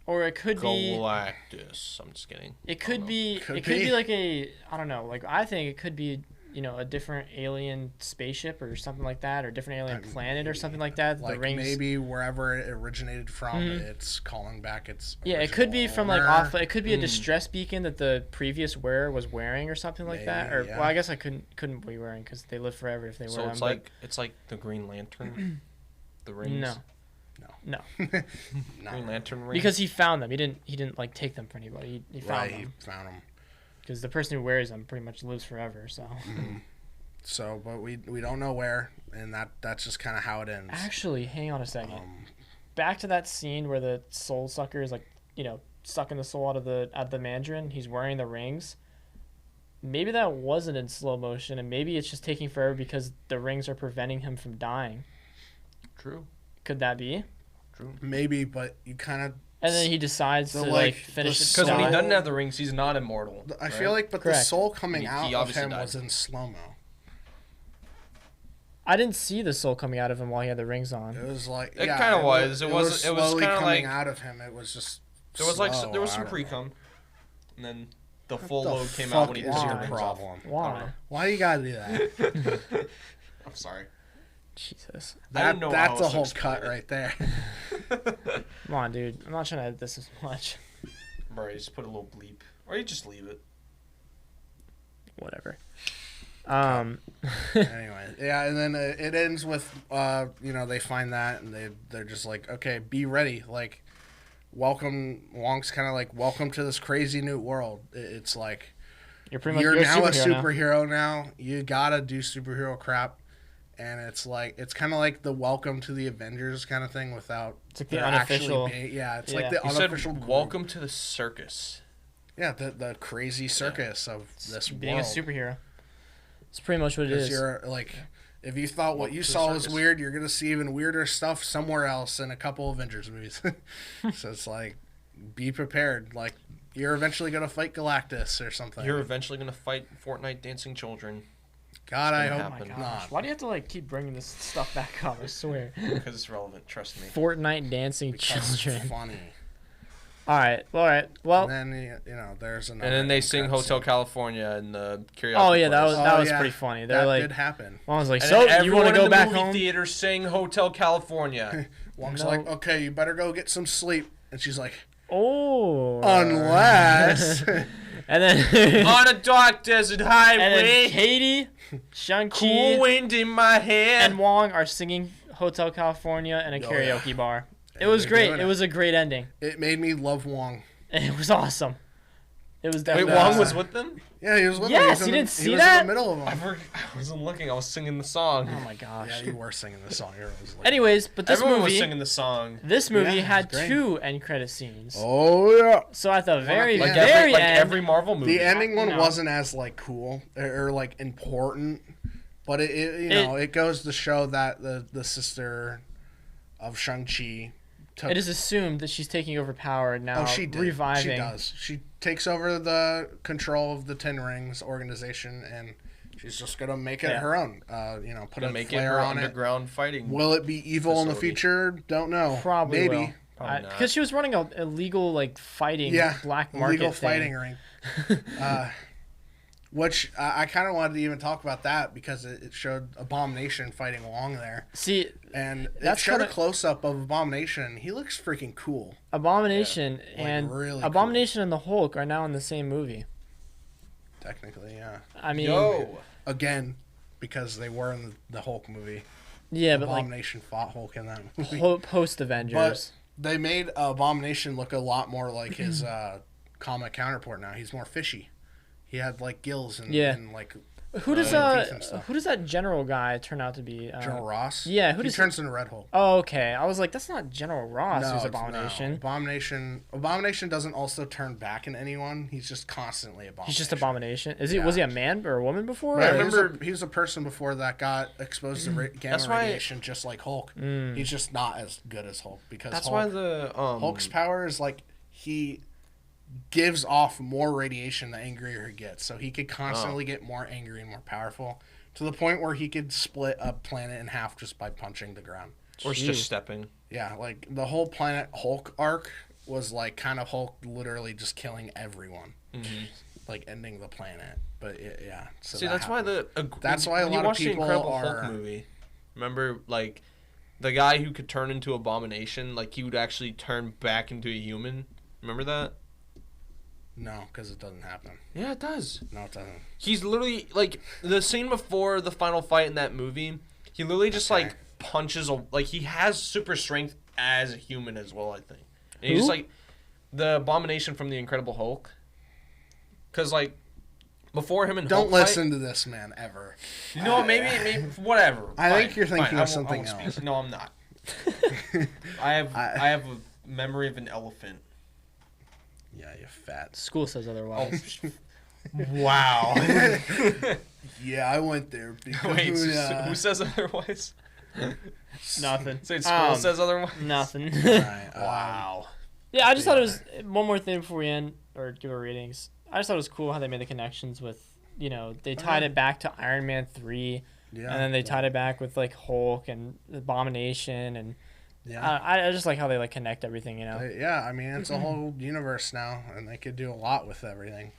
or it could be. Galactus. I'm just kidding. It could be. Could It could be. be like a. I don't know. Like I think it could be. A different alien spaceship or something like that, or different alien planet or something like that. like the rings. maybe wherever it originated from, it's calling back its. Yeah, it could be original from like owner. off. It could be a distress beacon that the previous wearer was wearing or something like that. Or Maybe, yeah. well, I guess I couldn't be wearing because they live forever if they So wear it's them. like the Green Lantern, the rings. No. No. Green Lantern rings. Because he found them. He didn't like take them from anybody. He found Right, he them found them. because the person who wears them pretty much lives forever. So So, but we don't know where, and that's just kind of how it ends. actually, hang on a second. Um, Back to that scene where the soul sucker is like sucking the soul out of the Mandarin. He's wearing the rings. Maybe that wasn't in slow motion, and maybe it's just taking forever because the rings are preventing him from dying. True. Could that be? maybe, but you kind of. And then he decides So, to like, finish the it. Because when he Soul- doesn't have the rings, he's not immortal. I right? feel like, but Correct. the soul coming He out of obviously him died. was in slow mo. I didn't see the soul coming out of him while he had the rings on. It was like It kinda was. It was slowly kinda coming like- out of him. It was just. There was like slow, there was I some don't pre know. cum, and then the full The load came out when he fuck took is the your rings off. problem? Why? Why you gotta do that? I'm sorry. Jesus. I didn't know that's how a else to whole explain cut it. right there. Come on, dude. I'm not trying to edit this as much. Bro, you just put a little bleep, or you just leave it. Whatever. Anyway, yeah, and then it ends with they find that and they're just like, okay, be ready, like, welcome. Wong's kind of like, welcome to this crazy new world. It's like You're pretty much you're now a superhero now. superhero now. You gotta do superhero crap, and it's kind of like the welcome to the Avengers kind of thing without It's like the there actually unofficial. it's Yeah. like the He said, unofficial "Welcome to the circus." Yeah, the crazy circus of this Being world. a superhero. It's pretty much what it Because is. you're like, if you thought what Welcome you to the saw was circus. weird, you're gonna see even weirder stuff somewhere else in a couple Avengers movies. So it's like, be prepared. Like, you're eventually gonna fight Galactus or something. You're eventually gonna fight Fortnite dancing children God, I gonna hope Oh my happen. gosh. not. Why do you have to keep bringing this stuff back up? I swear. because it's relevant. Trust me. Fortnite dancing Because it's children. funny. All right. Well. And then there's another. And then they sing end Hotel scene. California and the karaoke. Oh yeah, that place. was yeah. pretty funny. They're That like, did happen. I was like, And so then you want to everyone go in the back movie home? theater sing Hotel California. Wong's No. like, okay, you better go get some sleep, and she's like, Oh. unless. And then. On a dark desert And highway, then Katie, Shang-Chi, cool wind in my hair. and Wong are singing Hotel California in a Oh, karaoke yeah. bar. It And was they're great. doing It was a great ending. It made me love Wong. It was awesome. It was Wait, definitely And, Wong awesome. was with them? Yeah, he was with Yes, him. He was you in didn't the, see he was that? in the middle of I, them. I wasn't looking. I was singing the song. Oh my gosh. Yeah, you were singing the song. You were always like, Anyways, but this Everyone was movie, singing the song. this movie Yeah, had it's great. 2 end credit scenes. oh yeah. So at the very, like very Like end, every Marvel movie. The ending one No. wasn't as like cool or like important, but it goes to show that the sister of Shang-Chi took. it is assumed that she's taking over power now, Oh, she did. reviving. She does. She takes over the control of the Ten Rings organization, and she's just gonna make it Yeah. her own. Put Gonna a make it flare her on it. underground fighting. Will it be evil in the facility. future? Don't know. Probably Maybe. will. Probably not. Because she was running a illegal like fighting Yeah. black market Legal thing. fighting ring. Which I kind of wanted to even talk about that because it showed Abomination fighting Wong there. See, And it That's showed kinda- a close up of Abomination. He looks freaking cool. Abomination and really Abomination and the Hulk are now in the same movie. Technically, yeah. I mean, Yo. Again, because they were in the Hulk movie. yeah, but like Abomination fought Hulk in that movie. post Avengers. They made Abomination look a lot more like his comic counterpart now. He's more fishy. He had like gills and, Yeah. and like Who does teeth and stuff. who does that general guy turn out to be? General Ross. yeah, who he does- turns into Red Hulk. Oh, okay. I was like, that's not General Ross who's it's- Abomination. no. Abomination doesn't also turn back in anyone. He's just constantly Abomination. He's just Abomination. Is he? Yeah. Was he a man or a woman before? Right, or- I remember- remember he was a person before that got exposed to gamma That's why- radiation, just like Hulk. He's just not as good as Hulk because That's Hulk, why the Hulk's power is like he gives off more radiation the angrier he gets, so he could constantly get more angry and more powerful to the point where he could split a planet in half just by punching the ground. Or it's Jeez. just stepping. Yeah, like the whole Planet Hulk arc was like kind of Hulk literally just killing everyone, like ending the planet. But yeah, so See, that that's why happened. That's why a when you lot of watch the people Incredible are- Hulk movie, remember, like, the guy who could turn into Abomination, like, he would actually turn back into a human. Remember that? No, because it doesn't happen. Yeah, it does. No, it doesn't. He's literally, like, the scene before the final fight in that movie, he literally just, Okay. like, punches, like, he has super strength as a human as well, I think. And Who? he's just, like, the Abomination from the Incredible Hulk. Because, like, before him and Don't Hulk listen to this man ever. fight, you know what, maybe whatever. I think Fine, you're thinking fine, of I something won't speak. else. No, I'm not. I have a memory of an elephant. Yeah, you fat. School says otherwise. Wow. Yeah, I went there. Because, Wait, who says otherwise? Nothing. Say school says otherwise? Nothing. Right, Wow. Yeah, I just thought it was one more thing before we end or give our ratings. I just thought it was cool how they made the connections with, you know, they tied it back to Iron Man 3, yeah, and then they tied it back with like Hulk and Abomination, and yeah. I just like how they like connect everything, you know. Yeah, I mean it's a whole universe now, and they could do a lot with everything.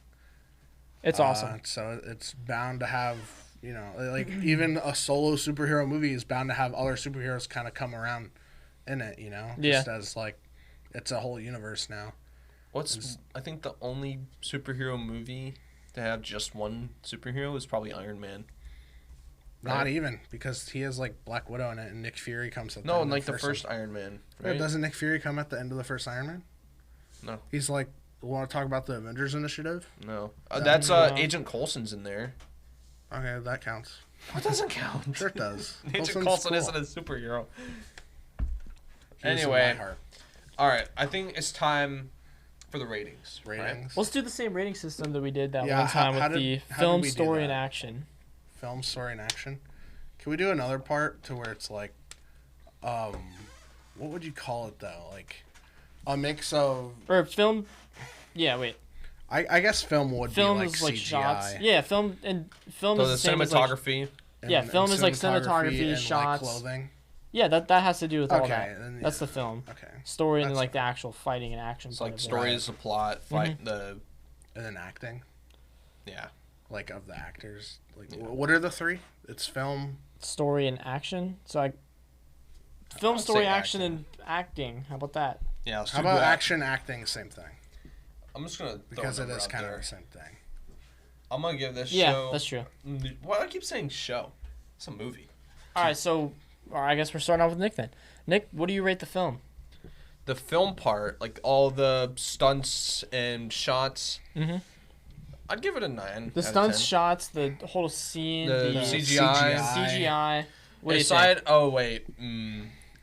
It's awesome. So it's bound to have, you know, like even a solo superhero movie is bound to have other superheroes kind of come around in it, you know. Yeah. Just as like, it's a whole universe now. I think the only superhero movie to have just one superhero is probably Iron Man. Not Right. even, because he has like Black Widow in it, and Nick Fury comes at the No, end in of like the one. first Iron Man. Yeah, Right? doesn't Nick Fury come at the end of the first Iron Man? No. He's like, want to talk about the Avengers Initiative? No. No. That's No. Agent Coulson's in there. Okay, that counts. What doesn't count? Sure it does. Agent Coulson's Coulson cool. isn't a superhero. He was in Anyway. my heart. All right, I think it's time for the ratings. right? Ratings. Let's do the same rating system that we did that Yeah, one time how with did- the how did film, we do story, and that? action. Film, story, and action. Can we do another part to where it's like, what would you call it though? Like a mix of, Or film. Yeah, wait. I guess film would Film be like is like CGI. shots. Yeah, film is So the the same as, like, cinematography. Yeah, film is like cinematography, and, shots. like clothing. yeah, that has to do with all Okay, that. then, That's yeah. the film. Okay, Story and then That's like the actual fighting and action. It's part like of it. story is the plot, fight the and then acting, yeah. like of the actors. Like, Yeah. what are the three? It's film. Story and action. So I. Film, I'd story, say action, and acting. How about that? Yeah. Let's How do about that. action, acting, same thing? I'm just gonna throw Because a it number is out kind there. of the same thing. I'm gonna give this Yeah, show. that's true. Why do I keep saying show? It's a movie. All right, so I guess we're starting off with Nick then. Nick, what do you rate the film? The film part, like all the stunts and shots, Mm-hmm. I'd give it a 9. The out of stunts, 10. shots, the whole scene, The the CGI. CGI. What do you think? Aside, oh wait,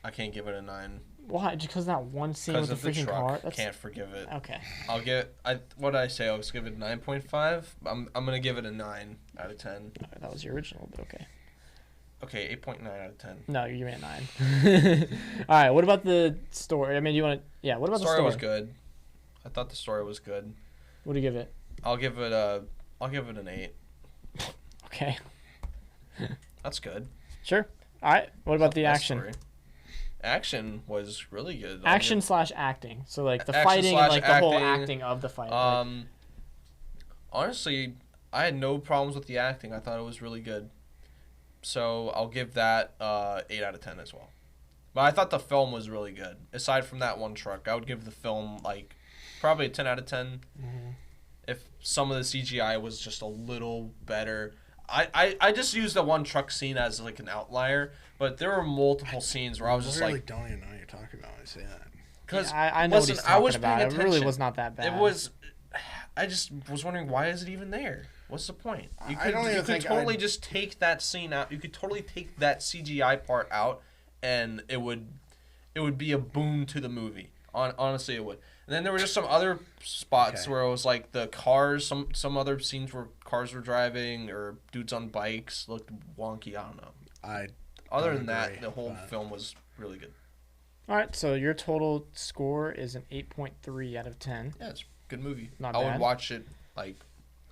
I can't give it a 9 Why? Just because that one scene with because the of the freaking truck. car? That's Can't forgive it. okay. I'll get. What did I say? I was give it 9.5. I'm gonna give it a 9 out of 10. All right, that was your original, but okay. Okay, 8.9 out of 10. No, you're giving it 9. All right, what about the story? I mean, you want to? Yeah, what about Story the story? was good. I thought the story was good. What do you give it? I'll give it an 8. Okay, That's good. sure. All right, what about Not the best action? story. Action was really good. I'll Action give- slash acting. So like the Action fighting and slash like the whole acting, acting of the fight. like, Honestly, I had no problems with the acting. I thought it was really good. So I'll give that 8 out of 10 as well. But I thought the film was really good. Aside from that one truck, I would give the film like probably a 10 out of 10. If some of the CGI was just a little better. I just used the one truck scene as like an outlier, but there were multiple scenes where I was just really like, don't even know what you're talking about when you say that. because yeah, I know what he's talking about. It really was not that bad. It was. I just was wondering, why is it even there? What's the point? You I could, don't even you could think totally I'd- just take that scene out. You could totally take that CGI part out, and it would be a boon to the movie. Honestly, it would. And then there were just some other spots Okay. where it was like the cars. Some other scenes where cars were driving or dudes on bikes looked wonky. I don't know. Other don't than that, agree, the whole but- film was really good. All right, so your total score is an 8.3 out of 10. Yeah, it's a good movie. Not I bad. would watch it like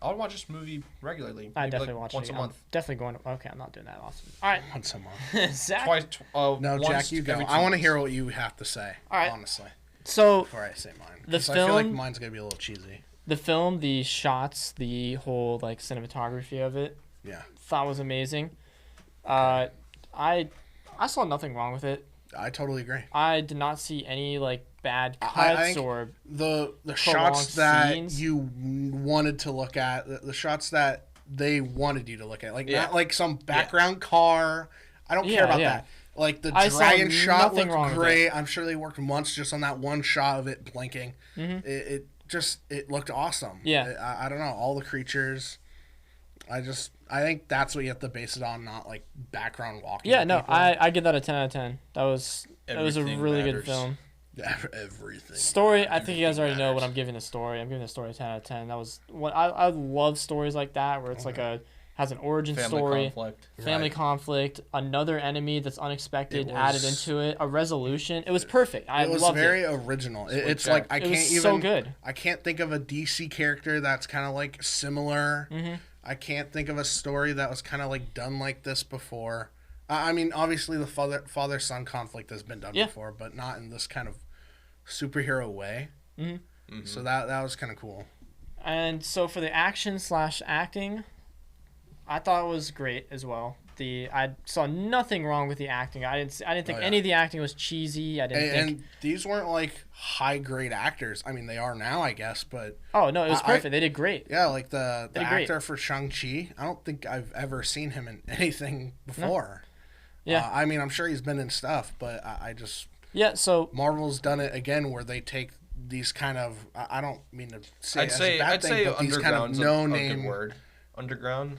I'll watch this movie regularly. I Maybe, definitely like, watch once it. a I'm month. definitely going to. Okay, I'm not doing that often. All right, Once a month. Zach. Twice. No, once Jack, you go. every 2 I want to months. hear what you have to say. All right. Honestly, So before I say mine, The 'Cause I feel like film- mine's gonna be a little cheesy. the film, the shots, the whole like cinematography of it, Yeah, thought was amazing. I saw nothing wrong with it. I totally agree. I did not see any like bad I cuts think or the prolonged shots that scenes. you wanted to look at, the shots that they wanted you to look at, like Yeah. not like some background car. I don't care about Yeah. that. Like the I saw dragon shot nothing wrong looked with great. I'm sure they worked months just on that one shot of it blinking. It looked awesome. Yeah. I don't know, all the creatures. I think that's what you have to base it on, not like background walking. yeah. No, people. I give that a 10 out of 10. That was a Everything really good matters. film. Everything. Story, I think you guys Everything already know what matters. I'm giving the story. I'm giving the story a 10 out of 10. That was what I love stories like that where it's like has an origin Family story, conflict. family Right. conflict, another enemy that's unexpected It added was- into it, a resolution. It was perfect. I It was loved very it. original. Sweet It's Jack. like I It can't was even. so good. I can't think of a DC character that's kind of like similar. I can't think of a story that was kind of like done like this before. I mean, obviously the father son conflict has been done Yeah. before, but not in this kind of superhero way. So that was kind of cool. And so for the action / acting, I thought it was great as well. I saw nothing wrong with the acting. I didn't think Oh, yeah. any of the acting was cheesy. I didn't think. And these weren't like high grade actors. I mean, they are now, I guess, but Oh no, it was I- perfect. They did great. yeah, like the Did great. actor for Shang-Chi, I don't think I've ever seen him in anything before. Yeah. I mean, I'm sure he's been in stuff, but I just Yeah. So Marvel's done it again where they take these kind of I don't mean to say it as a bad I'd thing, say but these kind of underground's no a good name. word. Underground.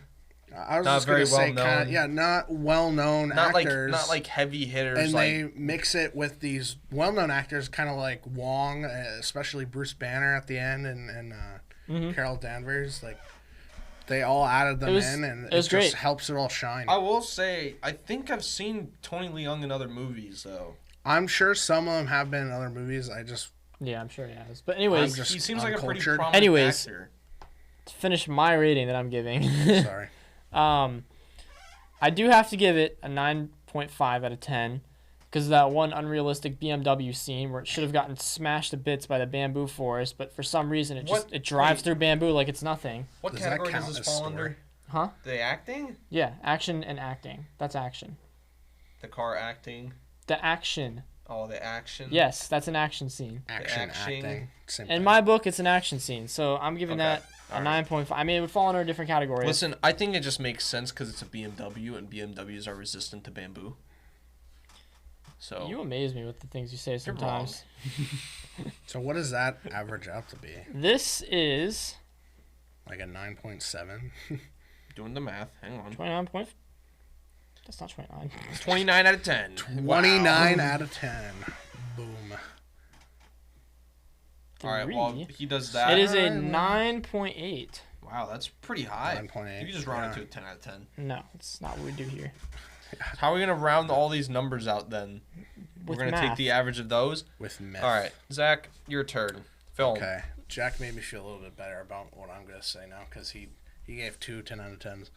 I was Not just gonna very say well kind known. of not well known Not actors. like heavy hitters. and like they mix it with these well-known actors, kind of like Wong, especially Bruce Banner at the end, and Carol Danvers. Like they all added them It was- in, and it was just great. helps it all shine. I will say, I think I've seen Tony Leung in other movies though. I'm sure some of them have been in other movies. I just yeah, I'm sure he has. But anyways, I'm just He seems like a pretty uncultured. prominent Anyways. actor. to finish my rating that I'm giving. sorry. I do have to give it a 9.5 out of 10 because of that one unrealistic BMW scene where it should have gotten smashed to bits by the bamboo forest, but for some reason What- it drives wait. through bamboo like it's nothing. What Does that category count does this as fall story? under? Huh? The acting? Yeah, action and acting. That's action. The car acting? The action. Oh, the action? Yes, that's an action scene. Action, acting. acting. Same In thing. my book, it's an action scene, so I'm giving Okay. that a 9.5. I mean, it would fall under a different category. Listen, I think it just makes sense because it's a BMW and BMWs are resistant to bamboo. So You amaze me with the things you say sometimes. So what does that average out to be? This is Like a 9.7? doing the math. Hang on. 29 point. That's not 29. 29 out of 10. 29 out of 10. Boom. All right, well, Three. he does that. It is a Alright, 9.8. Wow, that's pretty high. 9.8, You can just round yeah. it to a 10 out of 10. No, it's not what we do here. How are we going to round all these numbers out then? With We're going to take math. the average of those? With myth. All right, Zach, your turn. Film. Okay. Jack made me feel a little bit better about what I'm going to say now because he gave 2 10 out of 10s.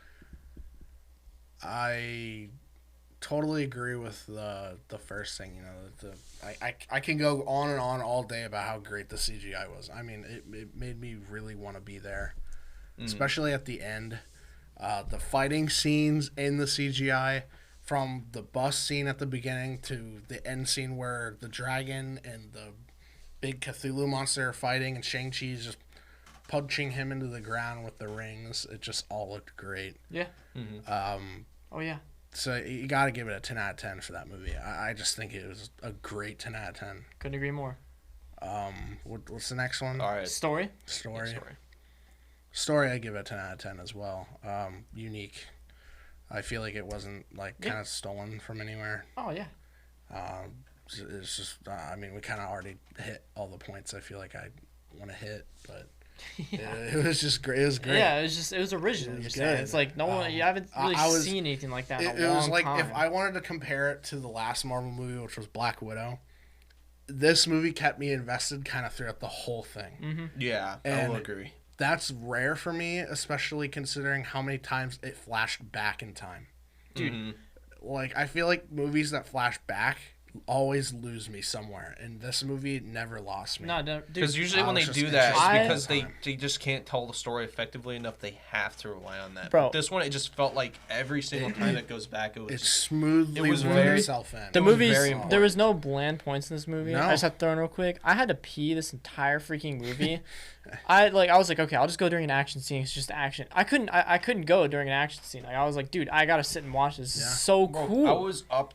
I totally agree with the first thing. You know, I can go on and on all day about how great the CGI was. I mean, it made me really want to be there, especially at the end. The fighting scenes in the CGI, from the bus scene at the beginning to the end scene where the dragon and the big Cthulhu monster are fighting and Shang-Chi's just punching him into the ground with the rings. It just all looked great. Yeah. Oh, yeah. So you got to give it a 10 out of 10 for that movie. I just think it was a great 10 out of 10. Couldn't agree more. What's the next one? All right. Story? Story, I give it a 10 out of 10 as well. Unique. I feel like it wasn't like kind of stolen from anywhere. Oh, yeah. It's just, I mean, we kind of already hit all the points I feel like I want to hit, but it was just great. It was great. Yeah, it was original. It was You're saying. good. It's like no one, you haven't really I was- seen anything like that in It a long was like time. if I wanted to compare it to the last Marvel movie, which was Black Widow, this movie kept me invested kind of throughout the whole thing. Yeah, I And will agree. that's rare for me, especially considering how many times it flashed back in time. Dude. Like, I feel like movies that flash back always lose me somewhere, and this movie never lost me. No, dude. Because usually I when they was just do that, interested it's because in they just can't tell the story effectively enough. They have to rely on that. Bro. But this one, it just felt like every single time it goes back, it was It smoothly It was wrote very- itself in. The It was movies, very there important. was no bland points in this movie. No. I just have to throw in real quick. I had to pee this entire freaking movie. I was like, okay, I'll just go during an action scene. It's just action. I couldn't go during an action scene. Like I was like, dude, I gotta sit and watch this. This is so cool. I was up